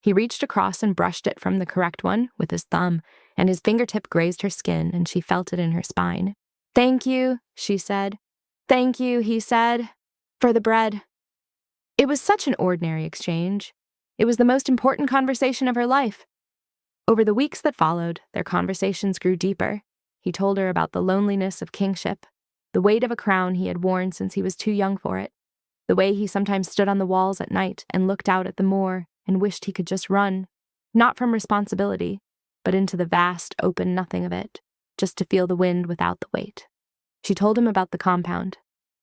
He reached across and brushed it from the correct one with his thumb, and his fingertip grazed her skin, and she felt it in her spine. "Thank you," she said. "Thank you," he said, "for the bread." It was such an ordinary exchange. It was the most important conversation of her life. Over the weeks that followed, their conversations grew deeper. He told her about the loneliness of kingship, the weight of a crown he had worn since he was too young for it, the way he sometimes stood on the walls at night and looked out at the moor and wished he could just run, not from responsibility, but into the vast, open nothing of it, just to feel the wind without the weight. She told him about the compound.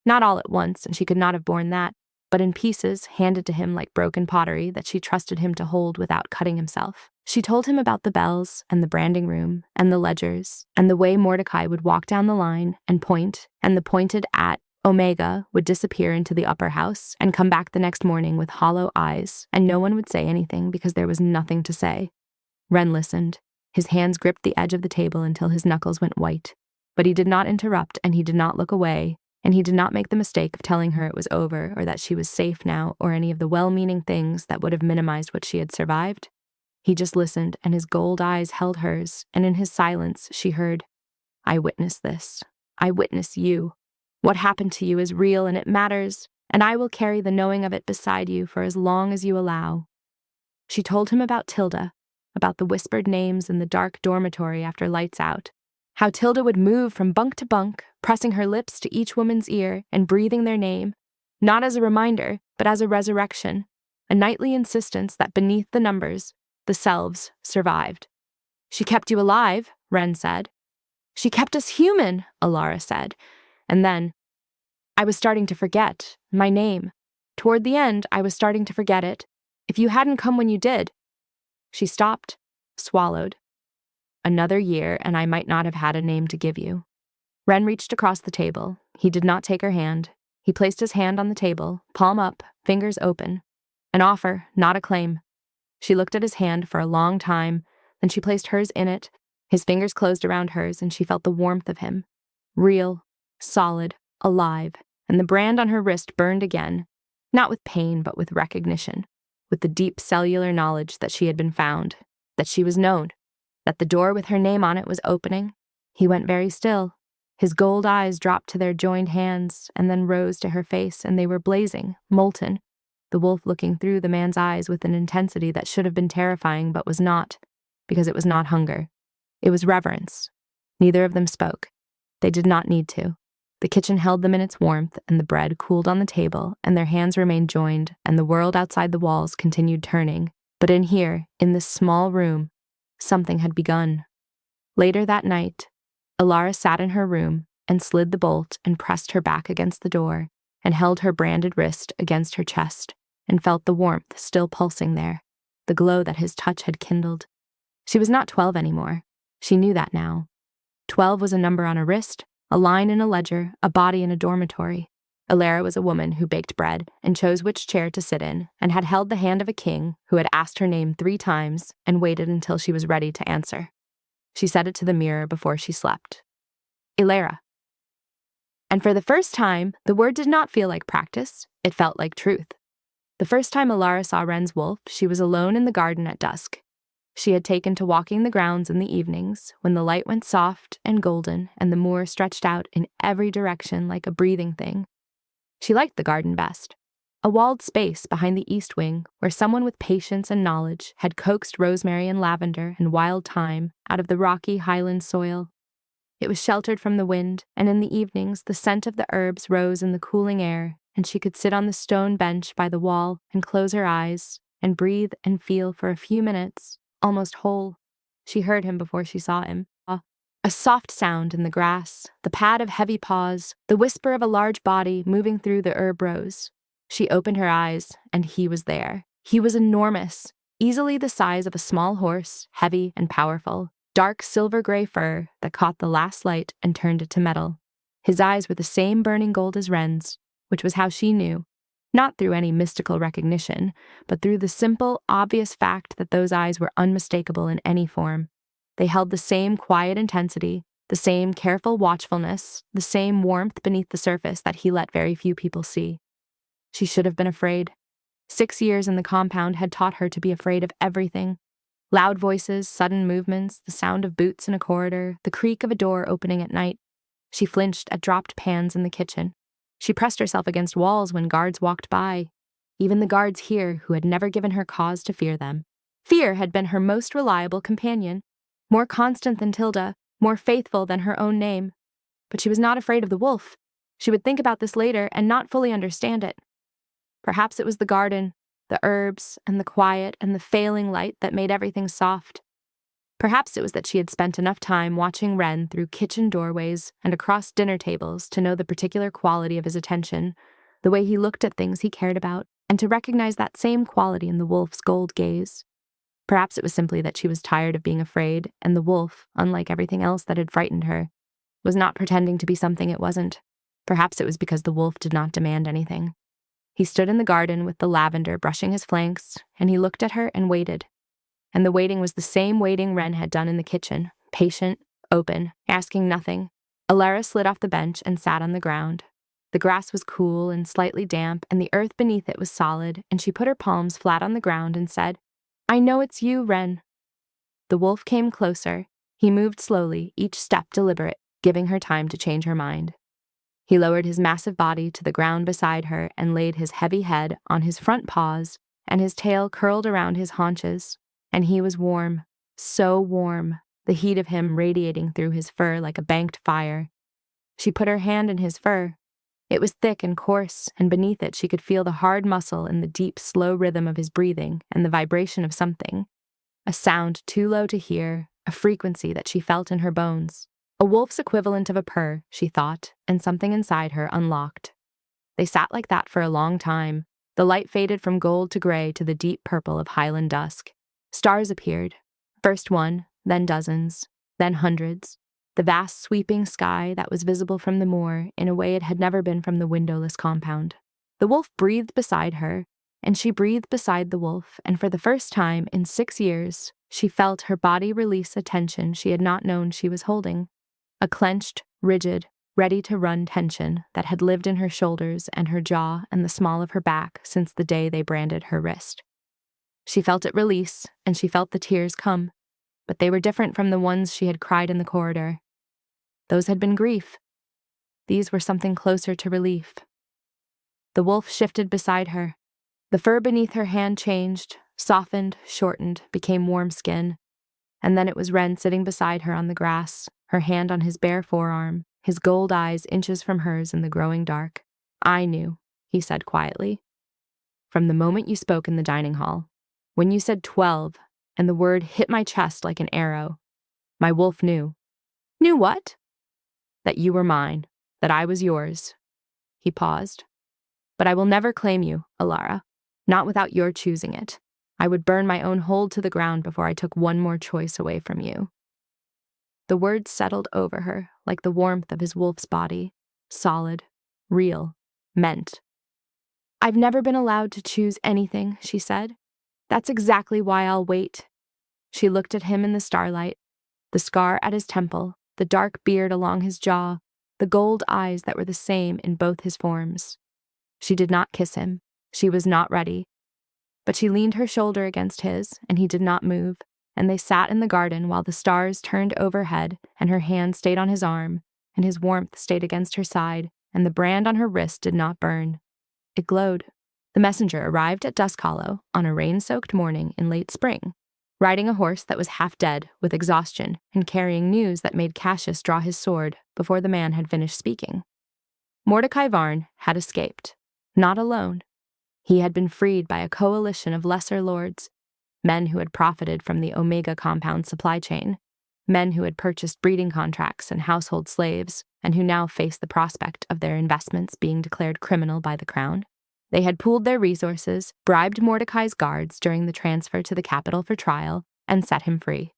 Not all at once, and she could not have borne that, but in pieces handed to him like broken pottery that she trusted him to hold without cutting himself. She told him about the bells and the branding room and the ledgers and the way Mordecai would walk down the line and point, and the pointed at Omega would disappear into the upper house and come back the next morning with hollow eyes, and no one would say anything because there was nothing to say. Wren listened. His hands gripped the edge of the table until his knuckles went white, but he did not interrupt, and he did not look away, and he did not make the mistake of telling her it was over or that she was safe now or any of the well-meaning things that would have minimized what she had survived. He just listened, and his gold eyes held hers, and in his silence she heard, "I witnessed this. I witness you. What happened to you is real and it matters, and I will carry the knowing of it beside you for as long as you allow." She told him about Tilda, about the whispered names in the dark dormitory after lights out, how Tilda would move from bunk to bunk, pressing her lips to each woman's ear and breathing their name, not as a reminder, but as a resurrection, a nightly insistence that beneath the numbers, the selves survived. "She kept you alive," Wren said. "She kept us human," Elara said. And then, "I was starting to forget my name. Toward the end, I was starting to forget it. If you hadn't come when you did." She stopped, swallowed. "Another year, and I might not have had a name to give you." Wren reached across the table. He did not take her hand. He placed his hand on the table, palm up, fingers open. An offer, not a claim. She looked at his hand for a long time, then she placed hers in it. His fingers closed around hers, and she felt the warmth of him. Real, solid, alive, and the brand on her wrist burned again, not with pain but with recognition, with the deep cellular knowledge that she had been found, that she was known, that the door with her name on it was opening. He went very still. His gold eyes dropped to their joined hands and then rose to her face, and they were blazing, molten, the wolf looking through the man's eyes with an intensity that should have been terrifying but was not, because it was not hunger. It was reverence. Neither of them spoke. They did not need to. The kitchen held them in its warmth, and the bread cooled on the table, and their hands remained joined, and the world outside the walls continued turning. But in here, in this small room, something had begun. Later that night, Elara sat in her room and slid the bolt and pressed her back against the door and held her branded wrist against her chest and felt the warmth still pulsing there, the glow that his touch had kindled. She was not 12 anymore. She knew that now. 12 was a number on a wrist, a line in a ledger, a body in a dormitory. Elara was a woman who baked bread and chose which chair to sit in and had held the hand of a king who had asked her name 3 times and waited until she was ready to answer. She said it to the mirror before she slept. Elara. And for the first time, the word did not feel like practice. It felt like truth. The first time Elara saw Wren's wolf, she was alone in the garden at dusk. She had taken to walking the grounds in the evenings, when the light went soft and golden and the moor stretched out in every direction like a breathing thing. She liked the garden best, a walled space behind the east wing where someone with patience and knowledge had coaxed rosemary and lavender and wild thyme out of the rocky highland soil. It was sheltered from the wind, and in the evenings the scent of the herbs rose in the cooling air, and she could sit on the stone bench by the wall and close her eyes and breathe and feel for a few minutes, almost whole. She heard him before she saw him. A soft sound in the grass, the pad of heavy paws, the whisper of a large body moving through the herb rows. She opened her eyes, and he was there. He was enormous, easily the size of a small horse, heavy and powerful, dark silver-gray fur that caught the last light and turned it to metal. His eyes were the same burning gold as Wren's, which was how she knew, not through any mystical recognition, but through the simple, obvious fact that those eyes were unmistakable in any form. They held the same quiet intensity, the same careful watchfulness, the same warmth beneath the surface that he let very few people see. She should have been afraid. 6 years in the compound had taught her to be afraid of everything. Loud voices, sudden movements, the sound of boots in a corridor, the creak of a door opening at night. She flinched at dropped pans in the kitchen. She pressed herself against walls when guards walked by, even the guards here who had never given her cause to fear them. Fear had been her most reliable companion, more constant than Tilda, more faithful than her own name. But she was not afraid of the wolf. She would think about this later and not fully understand it. Perhaps it was the garden, the herbs, and the quiet and the failing light that made everything soft. Perhaps it was that she had spent enough time watching Wren through kitchen doorways and across dinner tables to know the particular quality of his attention, the way he looked at things he cared about, and to recognize that same quality in the wolf's gold gaze. Perhaps it was simply that she was tired of being afraid, and the wolf, unlike everything else that had frightened her, was not pretending to be something it wasn't. Perhaps it was because the wolf did not demand anything. He stood in the garden with the lavender brushing his flanks, and he looked at her and waited. And the waiting was the same waiting Wren had done in the kitchen, patient, open, asking nothing. Elara slid off the bench and sat on the ground. The grass was cool and slightly damp, and the earth beneath it was solid, and she put her palms flat on the ground and said, "I know it's you, Wren." The wolf came closer. He moved slowly, each step deliberate, giving her time to change her mind. He lowered his massive body to the ground beside her and laid his heavy head on his front paws, and his tail curled around his haunches. And he was warm, so warm, the heat of him radiating through his fur like a banked fire. She put her hand in his fur. It was thick and coarse, and beneath it she could feel the hard muscle and the deep, slow rhythm of his breathing and the vibration of something. A sound too low to hear, a frequency that she felt in her bones. A wolf's equivalent of a purr, she thought, and something inside her unlocked. They sat like that for a long time. The light faded from gold to gray to the deep purple of highland dusk. Stars appeared, first one, then dozens, then hundreds. The vast sweeping sky that was visible from the moor in a way it had never been from the windowless compound. The wolf breathed beside her, and she breathed beside the wolf, and for the first time in 6 years, she felt her body release a tension she had not known she was holding. A clenched, rigid, ready-to-run tension that had lived in her shoulders and her jaw and the small of her back since the day they branded her wrist. She felt it release, and she felt the tears come, but they were different from the ones she had cried in the corridor. Those had been grief. These were something closer to relief. The wolf shifted beside her. The fur beneath her hand changed, softened, shortened, became warm skin. And then it was Wren sitting beside her on the grass, her hand on his bare forearm, his gold eyes inches from hers in the growing dark. "I knew," he said quietly. "From the moment you spoke in the dining hall. When you said 12, and the word hit my chest like an arrow, my wolf knew." "Knew what?" "That you were mine, that I was yours." He paused. "But I will never claim you, Elara, not without your choosing it. I would burn my own hold to the ground before I took one more choice away from you." The words settled over her like the warmth of his wolf's body, solid, real, meant. "I've never been allowed to choose anything," she said. "That's exactly why I'll wait." She looked at him in the starlight, the scar at his temple, the dark beard along his jaw, the gold eyes that were the same in both his forms. She did not kiss him. She was not ready. But she leaned her shoulder against his, and he did not move, and they sat in the garden while the stars turned overhead, and her hand stayed on his arm, and his warmth stayed against her side, and the brand on her wrist did not burn. It glowed. The messenger arrived at Duskhollow on a rain-soaked morning in late spring, riding a horse that was half dead with exhaustion and carrying news that made Cassius draw his sword before the man had finished speaking. Mordecai Varn had escaped, not alone. He had been freed by a coalition of lesser lords, men who had profited from the Omega compound supply chain, men who had purchased breeding contracts and household slaves, and who now faced the prospect of their investments being declared criminal by the crown. They had pooled their resources, bribed Mordecai's guards during the transfer to the capital for trial, and set him free.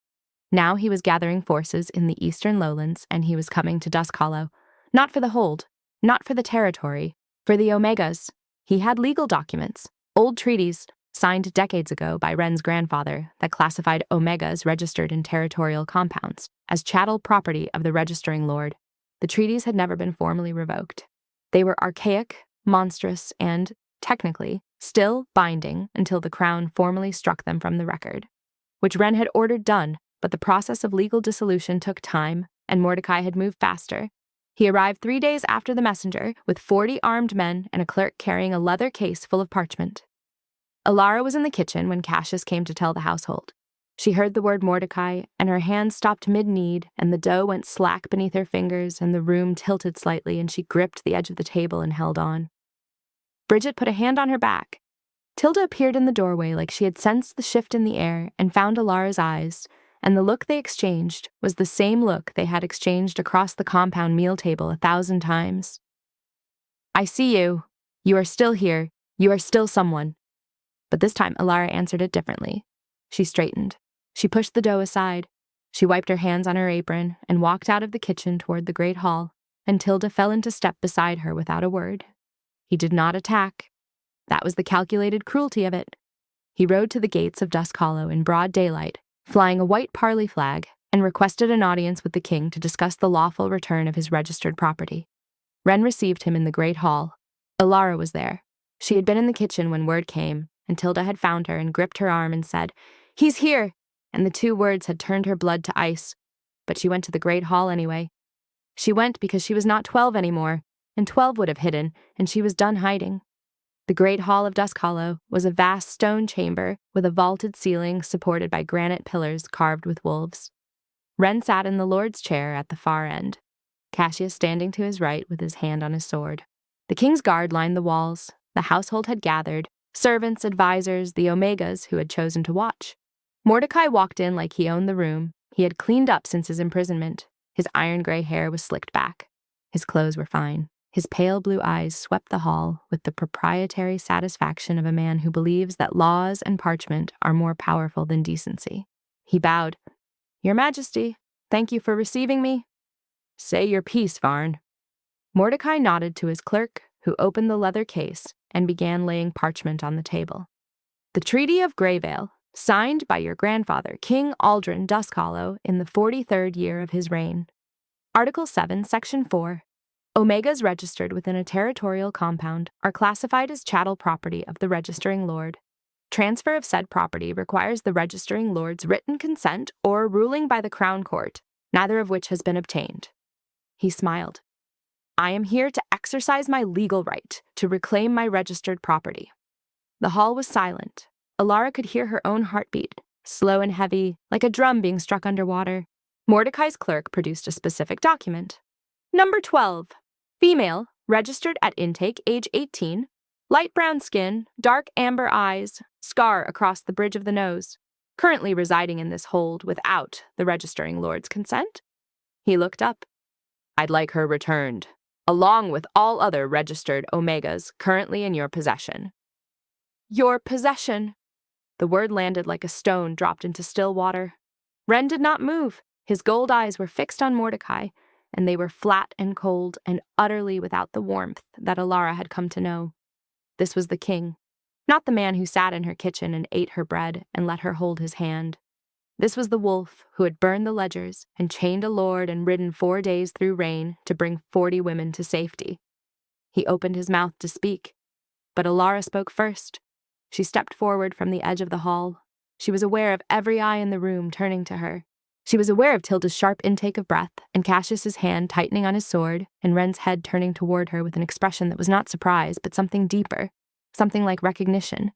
Now he was gathering forces in the eastern lowlands, and he was coming to Duskhollow. Not for the hold, not for the territory, for the Omegas. He had legal documents, old treaties, signed decades ago by Wren's grandfather that classified Omegas registered in territorial compounds as chattel property of the registering lord. The treaties had never been formally revoked. They were archaic, monstrous, and, technically, still binding until the crown formally struck them from the record, which Wren had ordered done, but the process of legal dissolution took time, and Mordecai had moved faster. He arrived 3 days after the messenger, with 40 armed men and a clerk carrying a leather case full of parchment. Elara was in the kitchen when Cassius came to tell the household. She heard the word Mordecai, and her hand stopped mid-knead, and the dough went slack beneath her fingers, and the room tilted slightly, and she gripped the edge of the table and held on. Bridget put a hand on her back. Tilda appeared in the doorway like she had sensed the shift in the air and found Elara's eyes, and the look they exchanged was the same look they had exchanged across the compound meal table 1,000 times. "I see you. You are still here. You are still someone." But this time Elara answered it differently. She straightened. She pushed the dough aside. She wiped her hands on her apron and walked out of the kitchen toward the great hall, and Tilda fell into step beside her without a word. He did not attack. That was the calculated cruelty of it. He rode to the gates of Duskhollow in broad daylight, flying a white parley flag, and requested an audience with the king to discuss the lawful return of his registered property. Wren received him in the great hall. Elara was there. She had been in the kitchen when word came, and Tilda had found her and gripped her arm and said, "He's here!" And the 2 words had turned her blood to ice. But she went to the great hall anyway. She went because she was not 12 anymore, and 12 would have hidden, and she was done hiding. The great hall of Duskhollow was a vast stone chamber with a vaulted ceiling supported by granite pillars carved with wolves. Wren sat in the lord's chair at the far end, Cassius standing to his right with his hand on his sword. The king's guard lined the walls. The household had gathered, servants, advisors, the Omegas who had chosen to watch. Mordecai walked in like he owned the room. He had cleaned up since his imprisonment. His iron-gray hair was slicked back. His clothes were fine. His pale blue eyes swept the hall with the proprietary satisfaction of a man who believes that laws and parchment are more powerful than decency. He bowed. "Your Majesty, thank you for receiving me." "Say your piece, Varn." Mordecai nodded to his clerk, who opened the leather case and began laying parchment on the table. "The Treaty of Greyvale, signed by your grandfather, King Wren Duskhollow, in the 43rd year of his reign. Article 7, Section 4. Omegas registered within a territorial compound are classified as chattel property of the registering lord. Transfer of said property requires the registering lord's written consent or ruling by the Crown Court, neither of which has been obtained." He smiled. "I am here to exercise my legal right to reclaim my registered property." The hall was silent. Elara could hear her own heartbeat, slow and heavy, like a drum being struck underwater. Mordecai's clerk produced a specific document. "Number 12. Female, registered at intake, age 18, light brown skin, dark amber eyes, scar across the bridge of the nose, currently residing in this hold without the registering lord's consent." He looked up. "I'd like her returned, along with all other registered Omegas currently in your possession." "Your possession." The word landed like a stone dropped into still water. Wren did not move. His gold eyes were fixed on Mordecai, and they were flat and cold and utterly without the warmth that Elara had come to know. This was the king, not the man who sat in her kitchen and ate her bread and let her hold his hand. This was the wolf who had burned the ledgers and chained a lord and ridden 4 days through rain to bring 40 women to safety. He opened his mouth to speak, but Elara spoke first. She stepped forward from the edge of the hall. She was aware of every eye in the room turning to her. She was aware of Tilda's sharp intake of breath, and Cassius's hand tightening on his sword, and Wren's head turning toward her with an expression that was not surprise, but something deeper, something like recognition,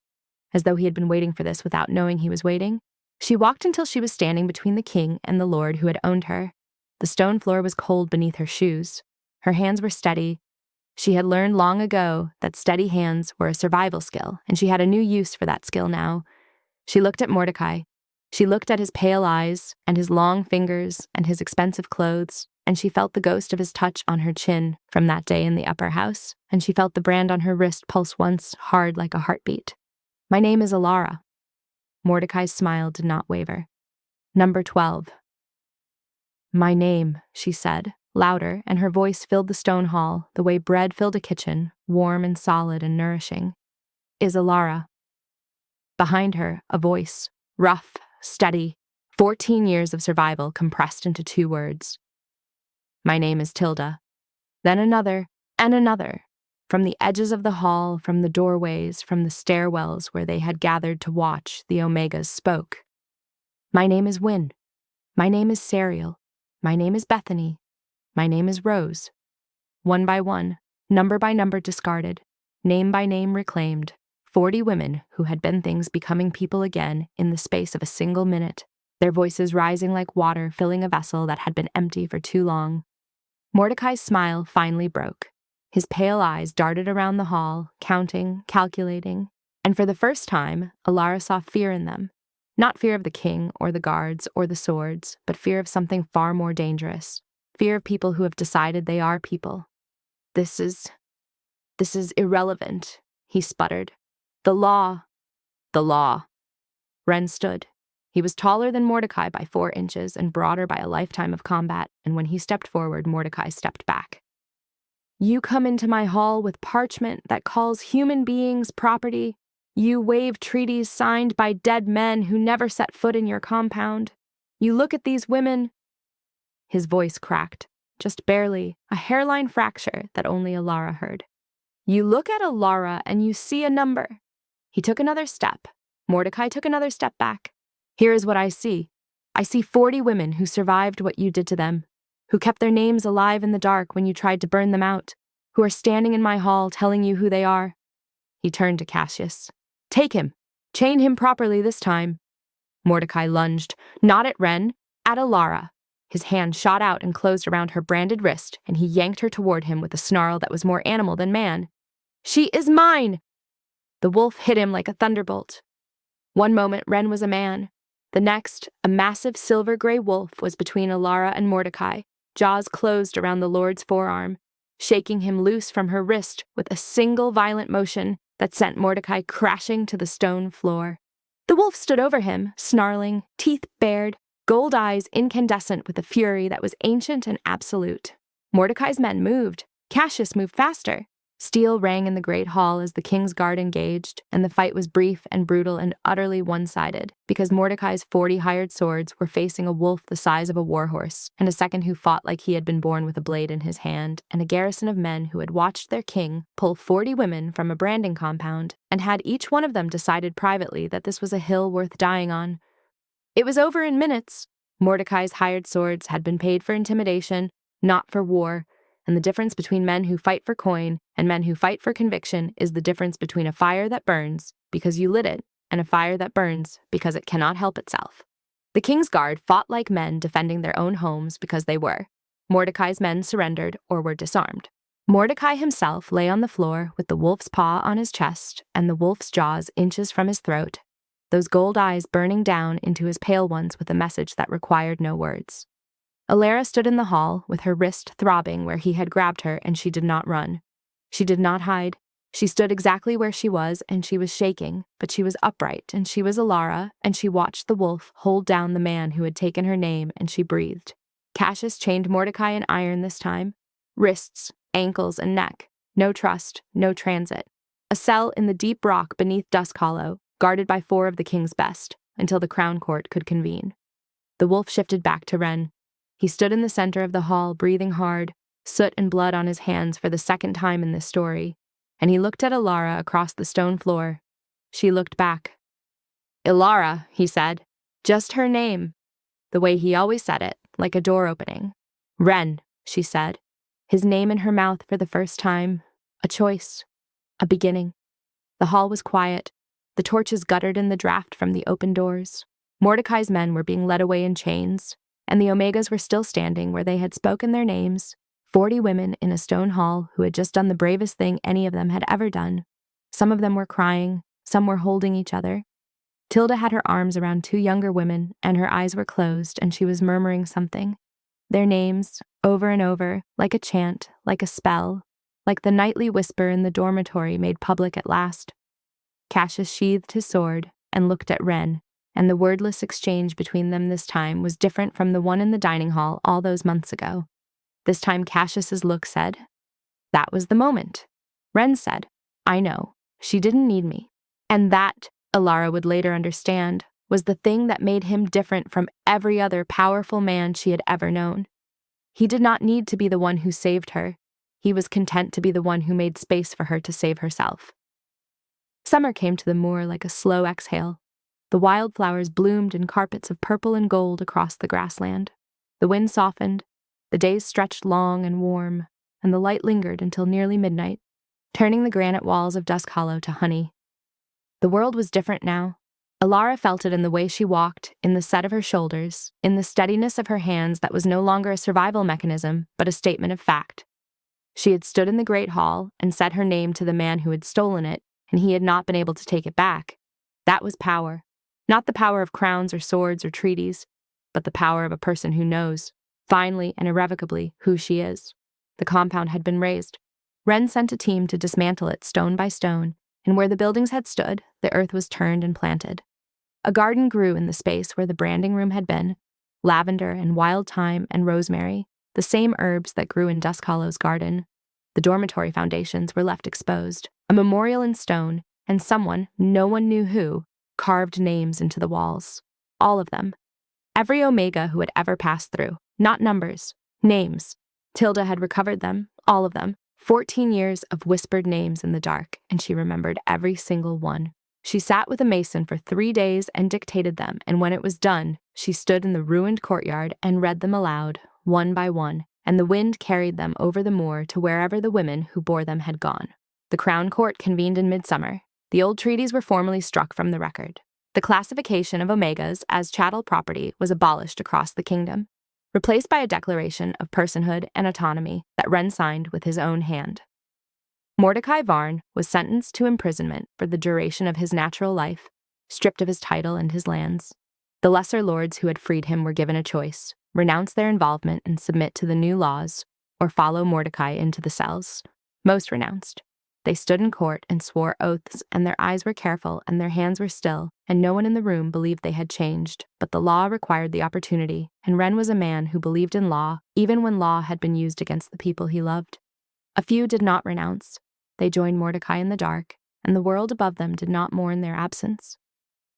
as though he had been waiting for this without knowing he was waiting. She walked until she was standing between the king and the lord who had owned her. The stone floor was cold beneath her shoes. Her hands were steady. She had learned long ago that steady hands were a survival skill, and she had a new use for that skill now. She looked at Mordecai. She looked at his pale eyes and his long fingers and his expensive clothes, and she felt the ghost of his touch on her chin from that day in the upper house, and she felt the brand on her wrist pulse once, hard like a heartbeat. "My name is Elara." Mordecai's smile did not waver. "Number 12. "My name," she said, louder, and her voice filled the stone hall the way bread filled a kitchen, warm and solid and nourishing, "is Elara." Behind her, a voice, rough, steady, 14 years of survival compressed into 2 words. "My name is Tilda." Then another, and another. From the edges of the hall, from the doorways, from the stairwells where they had gathered to watch, the Omegas spoke. "My name is Wynne. My name is Serial. My name is Bethany. My name is Rose." One by one, number by number discarded, name by name reclaimed, 40 women who had been things becoming people again in the space of a single minute, their voices rising like water filling a vessel that had been empty for too long. Mordecai's smile finally broke. His pale eyes darted around the hall, counting, calculating, and for the first time, Elara saw fear in them. Not fear of the king or the guards or the swords, but fear of something far more dangerous. Fear of people who have decided they are people. This is irrelevant," he sputtered. The law. Wren stood. He was taller than Mordecai by 4 inches and broader by a lifetime of combat, and when he stepped forward, Mordecai stepped back. "You come into my hall with parchment that calls human beings property. You wave treaties signed by dead men who never set foot in your compound. You look at these women." His voice cracked, just barely, a hairline fracture that only Elara heard. "You look at Elara and you see a number." He took another step. Mordecai took another step back. "Here is what I see. I see 40 women who survived what you did to them, who kept their names alive in the dark when you tried to burn them out, who are standing in my hall telling you who they are." He turned to Cassius. "Take him. Chain him properly this time." Mordecai lunged, not at Wren, at Elara. His hand shot out and closed around her branded wrist, and he yanked her toward him with a snarl that was more animal than man. "She is mine!" The wolf hit him like a thunderbolt. One moment, Wren was a man. The next, a massive silver-gray wolf was between Elara and Mordecai, jaws closed around the lord's forearm, shaking him loose from her wrist with a single violent motion that sent Mordecai crashing to the stone floor. The wolf stood over him, snarling, teeth bared, gold eyes incandescent with a fury that was ancient and absolute. Mordecai's men moved. Cassius moved faster. Steel rang in the great hall as the king's guard engaged, and the fight was brief and brutal and utterly one-sided, because Mordecai's 40 hired swords were facing a wolf the size of a warhorse, and a second who fought like he had been born with a blade in his hand, and a garrison of men who had watched their king pull 40 women from a branding compound, and had each one of them decided privately that this was a hill worth dying on. It was over in minutes. Mordecai's hired swords had been paid for intimidation, not for war, and the difference between men who fight for coin and men who fight for conviction is the difference between a fire that burns because you lit it and a fire that burns because it cannot help itself. The king's guard fought like men defending their own homes because they were. Mordecai's men surrendered or were disarmed. Mordecai himself lay on the floor with the wolf's paw on his chest and the wolf's jaws inches from his throat, those gold eyes burning down into his pale ones with a message that required no words. Elara stood in the hall with her wrist throbbing where he had grabbed her, and she did not run. She did not hide. She stood exactly where she was, and she was shaking, but she was upright, and she was Elara, and she watched the wolf hold down the man who had taken her name, and she breathed. Cassius chained Mordecai in iron this time. Wrists, ankles, and neck. No trust, no transit. A cell in the deep rock beneath Duskhollow, guarded by 4 of the king's best, until the crown court could convene. The wolf shifted back to Wren. He stood in the center of the hall, breathing hard, soot and blood on his hands for the second time in this story, and he looked at Elara across the stone floor. She looked back. "Elara," he said. Just her name. The way he always said it, like a door opening. "Wren," she said. His name in her mouth for the first time. A choice. A beginning. The hall was quiet. The torches guttered in the draft from the open doors. Mordecai's men were being led away in chains, and the Omegas were still standing where they had spoken their names, 40 women in a stone hall who had just done the bravest thing any of them had ever done. Some of them were crying, some were holding each other. Tilda had her arms around 2 younger women, and her eyes were closed, and she was murmuring something. Their names, over and over, like a chant, like a spell, like the nightly whisper in the dormitory made public at last. Cassius sheathed his sword and looked at Wren, and the wordless exchange between them this time was different from the one in the dining hall all those months ago. This time Cassius's look said, "That was the moment." Wren said, "I know. She didn't need me." And that, Elara would later understand, was the thing that made him different from every other powerful man she had ever known. He did not need to be the one who saved her. He was content to be the one who made space for her to save herself. Summer came to the moor like a slow exhale. The wildflowers bloomed in carpets of purple and gold across the grassland. The wind softened, the days stretched long and warm, and the light lingered until nearly midnight, turning the granite walls of Duskhollow to honey. The world was different now. Elara felt it in the way she walked, in the set of her shoulders, in the steadiness of her hands that was no longer a survival mechanism, but a statement of fact. She had stood in the great hall and said her name to the man who had stolen it, and he had not been able to take it back. That was power. Not the power of crowns or swords or treaties, but the power of a person who knows, finally and irrevocably, who she is. The compound had been razed. Wren sent a team to dismantle it stone by stone, and where the buildings had stood, the earth was turned and planted. A garden grew in the space where the branding room had been, lavender and wild thyme and rosemary, the same herbs that grew in Duskhollow's garden. The dormitory foundations were left exposed, a memorial in stone, and someone, no one knew who, carved names into the walls. All of them. Every Omega who had ever passed through. Not numbers. Names. Tilda had recovered them, all of them. 14 years of whispered names in the dark, and she remembered every single one. She sat with a mason for 3 days and dictated them, and when it was done, she stood in the ruined courtyard and read them aloud, one by one, and the wind carried them over the moor to wherever the women who bore them had gone. The Crown Court convened in midsummer. The old treaties were formally struck from the record. The classification of Omegas as chattel property was abolished across the kingdom, replaced by a declaration of personhood and autonomy that Wren signed with his own hand. Mordecai Varn was sentenced to imprisonment for the duration of his natural life, stripped of his title and his lands. The lesser lords who had freed him were given a choice: renounce their involvement and submit to the new laws, or follow Mordecai into the cells. Most renounced. They stood in court and swore oaths, and their eyes were careful and their hands were still, and no one in the room believed they had changed, but the law required the opportunity, and Wren was a man who believed in law, even when law had been used against the people he loved. A few did not renounce. They joined Mordecai in the dark, and the world above them did not mourn their absence.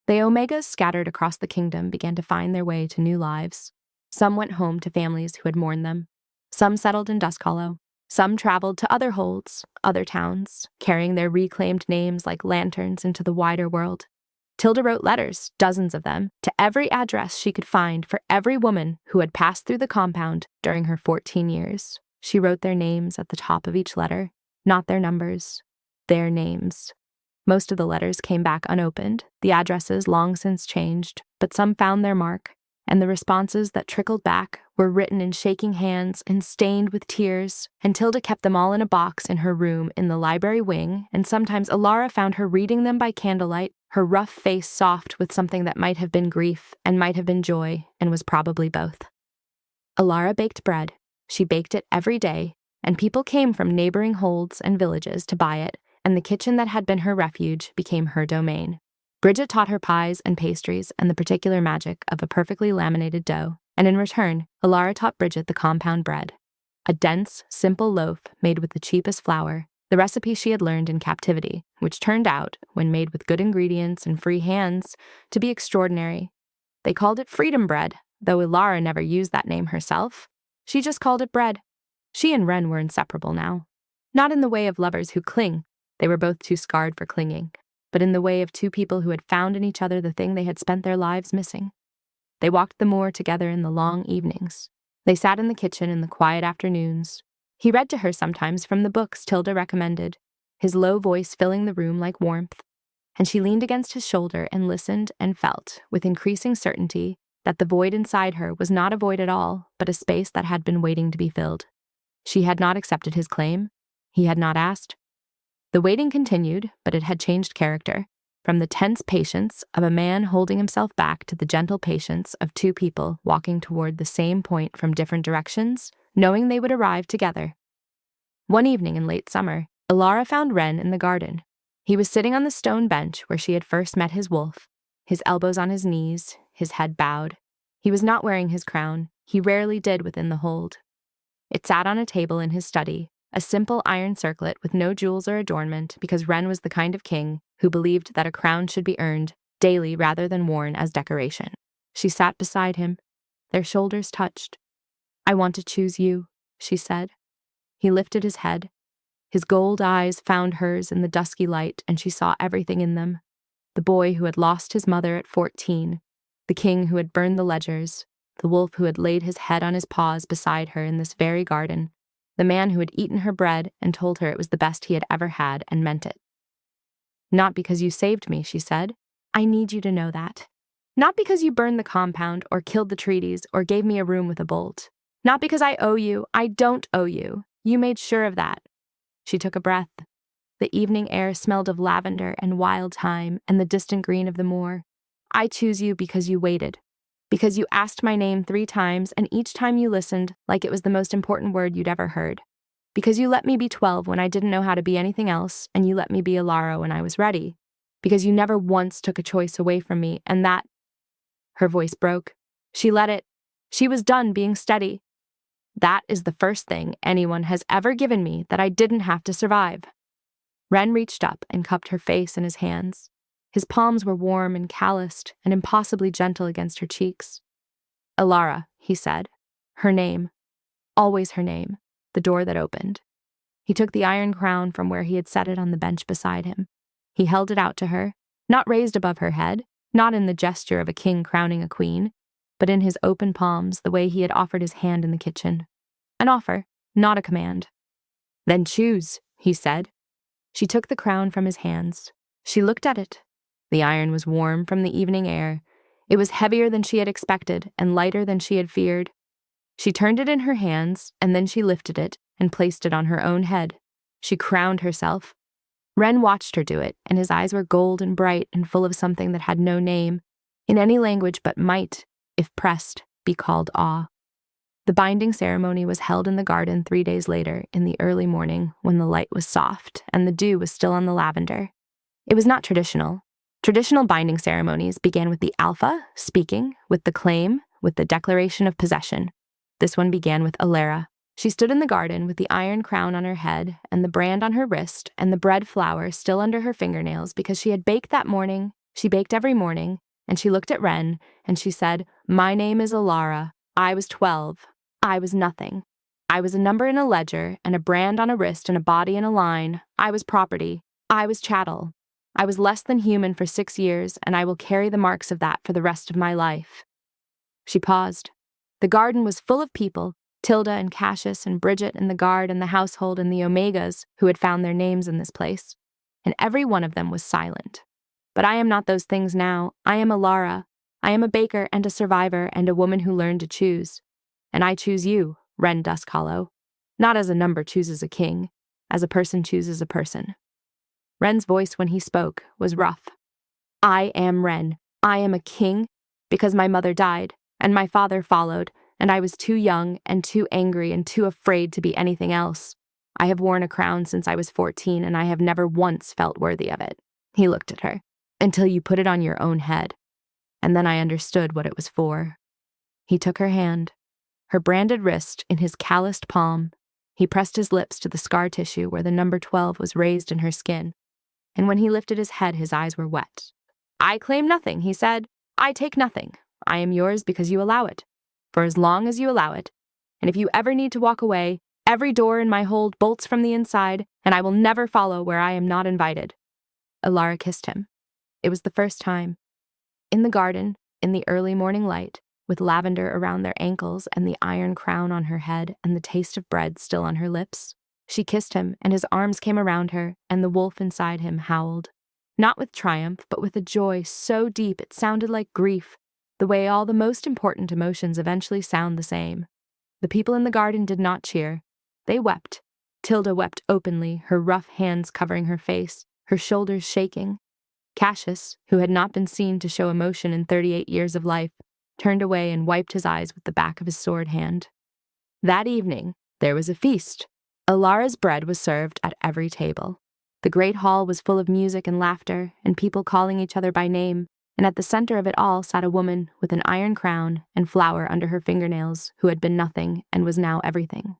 The Omegas scattered across the kingdom began to find their way to new lives. Some went home to families who had mourned them. Some settled in Duskhollow. Some traveled to other holds, other towns, carrying their reclaimed names like lanterns into the wider world. Tilda wrote letters, dozens of them, to every address she could find for every woman who had passed through the compound during her 14 years. She wrote their names at the top of each letter, not their numbers, their names. Most of the letters came back unopened, the addresses long since changed, but some found their mark, and the responses that trickled back were written in shaking hands and stained with tears, and Tilda kept them all in a box in her room in the library wing, and sometimes Elara found her reading them by candlelight, her rough face soft with something that might have been grief and might have been joy, and was probably both. Elara baked bread. She baked it every day, and people came from neighboring holds and villages to buy it, and the kitchen that had been her refuge became her domain. Bridget taught her pies and pastries and the particular magic of a perfectly laminated dough, and in return, Elara taught Bridget the compound bread, a dense, simple loaf made with the cheapest flour, the recipe she had learned in captivity, which turned out, when made with good ingredients and free hands, to be extraordinary. They called it freedom bread, though Elara never used that name herself. She just called it bread. She and Wren were inseparable now. Not in the way of lovers who cling, they were both too scarred for clinging, but in the way of two people who had found in each other the thing they had spent their lives missing. They walked the moor together in the long evenings. They sat in the kitchen in the quiet afternoons. He read to her sometimes from the books Tilda recommended, his low voice filling the room like warmth, and she leaned against his shoulder and listened and felt, with increasing certainty, that the void inside her was not a void at all, but a space that had been waiting to be filled. She had not accepted his claim. He had not asked. The waiting continued, but it had changed character, from the tense patience of a man holding himself back to the gentle patience of two people walking toward the same point from different directions, knowing they would arrive together. One evening in late summer, Elara found Wren in the garden. He was sitting on the stone bench where she had first met his wolf, his elbows on his knees, his head bowed. He was not wearing his crown. He rarely did within the hold. It sat on a table in his study, a simple iron circlet with no jewels or adornment, because Wren was the kind of king who believed that a crown should be earned daily rather than worn as decoration. She sat beside him. Their shoulders touched. "I want to choose you," she said. He lifted his head. His gold eyes found hers in the dusky light, and she saw everything in them. The boy who had lost his mother at 14, the king who had burned the ledgers, the wolf who had laid his head on his paws beside her in this very garden, the man who had eaten her bread and told her it was the best he had ever had and meant it. "Not because you saved me," she said. "I need you to know that. Not because you burned the compound or killed the treaties or gave me a room with a bolt. Not because I owe you. I don't owe you. You made sure of that." She took a breath. The evening air smelled of lavender and wild thyme and the distant green of the moor. "I choose you because you waited. Because you asked my name 3 times, and each time you listened like it was the most important word you'd ever heard. Because you let me be 12 when I didn't know how to be anything else, and you let me be Elara when I was ready. Because you never once took a choice away from me, and that—" Her voice broke. She let it. She was done being steady. "That is the first thing anyone has ever given me that I didn't have to survive." Wren reached up and cupped her face in his hands. His palms were warm and calloused and impossibly gentle against her cheeks. "Elara," he said. Her name. Always her name. The door that opened. He took the iron crown from where he had set it on the bench beside him. He held it out to her, not raised above her head, not in the gesture of a king crowning a queen, but in his open palms the way he had offered his hand in the kitchen. An offer, not a command. "Then choose," he said. She took the crown from his hands. She looked at it. The iron was warm from the evening air. It was heavier than she had expected and lighter than she had feared. She turned it in her hands, and then she lifted it and placed it on her own head. She crowned herself. Wren watched her do it, and his eyes were gold and bright and full of something that had no name, in any language but might, if pressed, be called awe. The binding ceremony was held in the garden 3 days later, in the early morning, when the light was soft and the dew was still on the lavender. It was not traditional. Traditional binding ceremonies began with the Alpha speaking, with the claim, with the declaration of possession. This one began with Elara. She stood in the garden with the iron crown on her head and the brand on her wrist and the bread flour still under her fingernails because she had baked that morning, she baked every morning, and she looked at Wren and she said, "My name is Elara. I was 12. I was nothing. I was a number in a ledger and a brand on a wrist and a body in a line. I was property. I was chattel. I was less than human for 6 years, and I will carry the marks of that for the rest of my life." She paused. The garden was full of people, Tilda and Cassius and Bridget and the guard and the household and the Omegas who had found their names in this place, and every one of them was silent. "But I am not those things now. I am Elara. I am a baker and a survivor and a woman who learned to choose. And I choose you, Wren Duskhollow, not as a number chooses a king, as a person chooses a person." Wren's voice when he spoke was rough. "I am Wren. I am a king because my mother died, and my father followed, and I was too young and too angry and too afraid to be anything else. I have worn a crown since I was 14, and I have never once felt worthy of it." He looked at her. "Until you put it on your own head. And then I understood what it was for." He took her hand, her branded wrist in his calloused palm. He pressed his lips to the scar tissue where the number 12 was raised in her skin. And when he lifted his head, his eyes were wet. "I claim nothing," he said. "I take nothing. I am yours because you allow it. For as long as you allow it. And if you ever need to walk away, every door in my hold bolts from the inside, and I will never follow where I am not invited." Elara kissed him. It was the first time. In the garden, in the early morning light, with lavender around their ankles and the iron crown on her head and the taste of bread still on her lips, she kissed him, and his arms came around her, and the wolf inside him howled. Not with triumph, but with a joy so deep it sounded like grief, the way all the most important emotions eventually sound the same. The people in the garden did not cheer. They wept. Tilda wept openly, her rough hands covering her face, her shoulders shaking. Cassius, who had not been seen to show emotion in 38 years of life, turned away and wiped his eyes with the back of his sword hand. That evening, there was a feast. Elara's bread was served at every table. The great hall was full of music and laughter, and people calling each other by name, and at the center of it all sat a woman with an iron crown and flour under her fingernails who had been nothing and was now everything.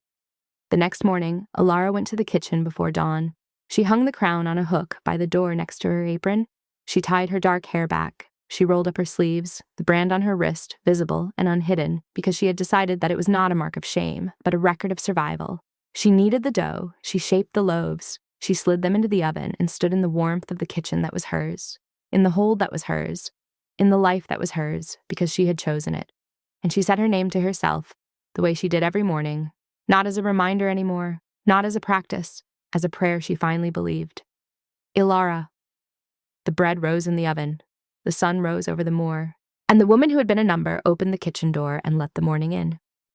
The next morning, Elara went to the kitchen before dawn. She hung the crown on a hook by the door next to her apron. She tied her dark hair back. She rolled up her sleeves, the brand on her wrist visible and unhidden, because she had decided that it was not a mark of shame, but a record of survival. She kneaded the dough, she shaped the loaves, she slid them into the oven and stood in the warmth of the kitchen that was hers, in the hold that was hers, in the life that was hers, because she had chosen it. And she said her name to herself, the way she did every morning, not as a reminder anymore, not as a practice, as a prayer she finally believed. Elara. The bread rose in the oven. The sun rose over the moor, and the woman who had been a number opened the kitchen door and let the morning in.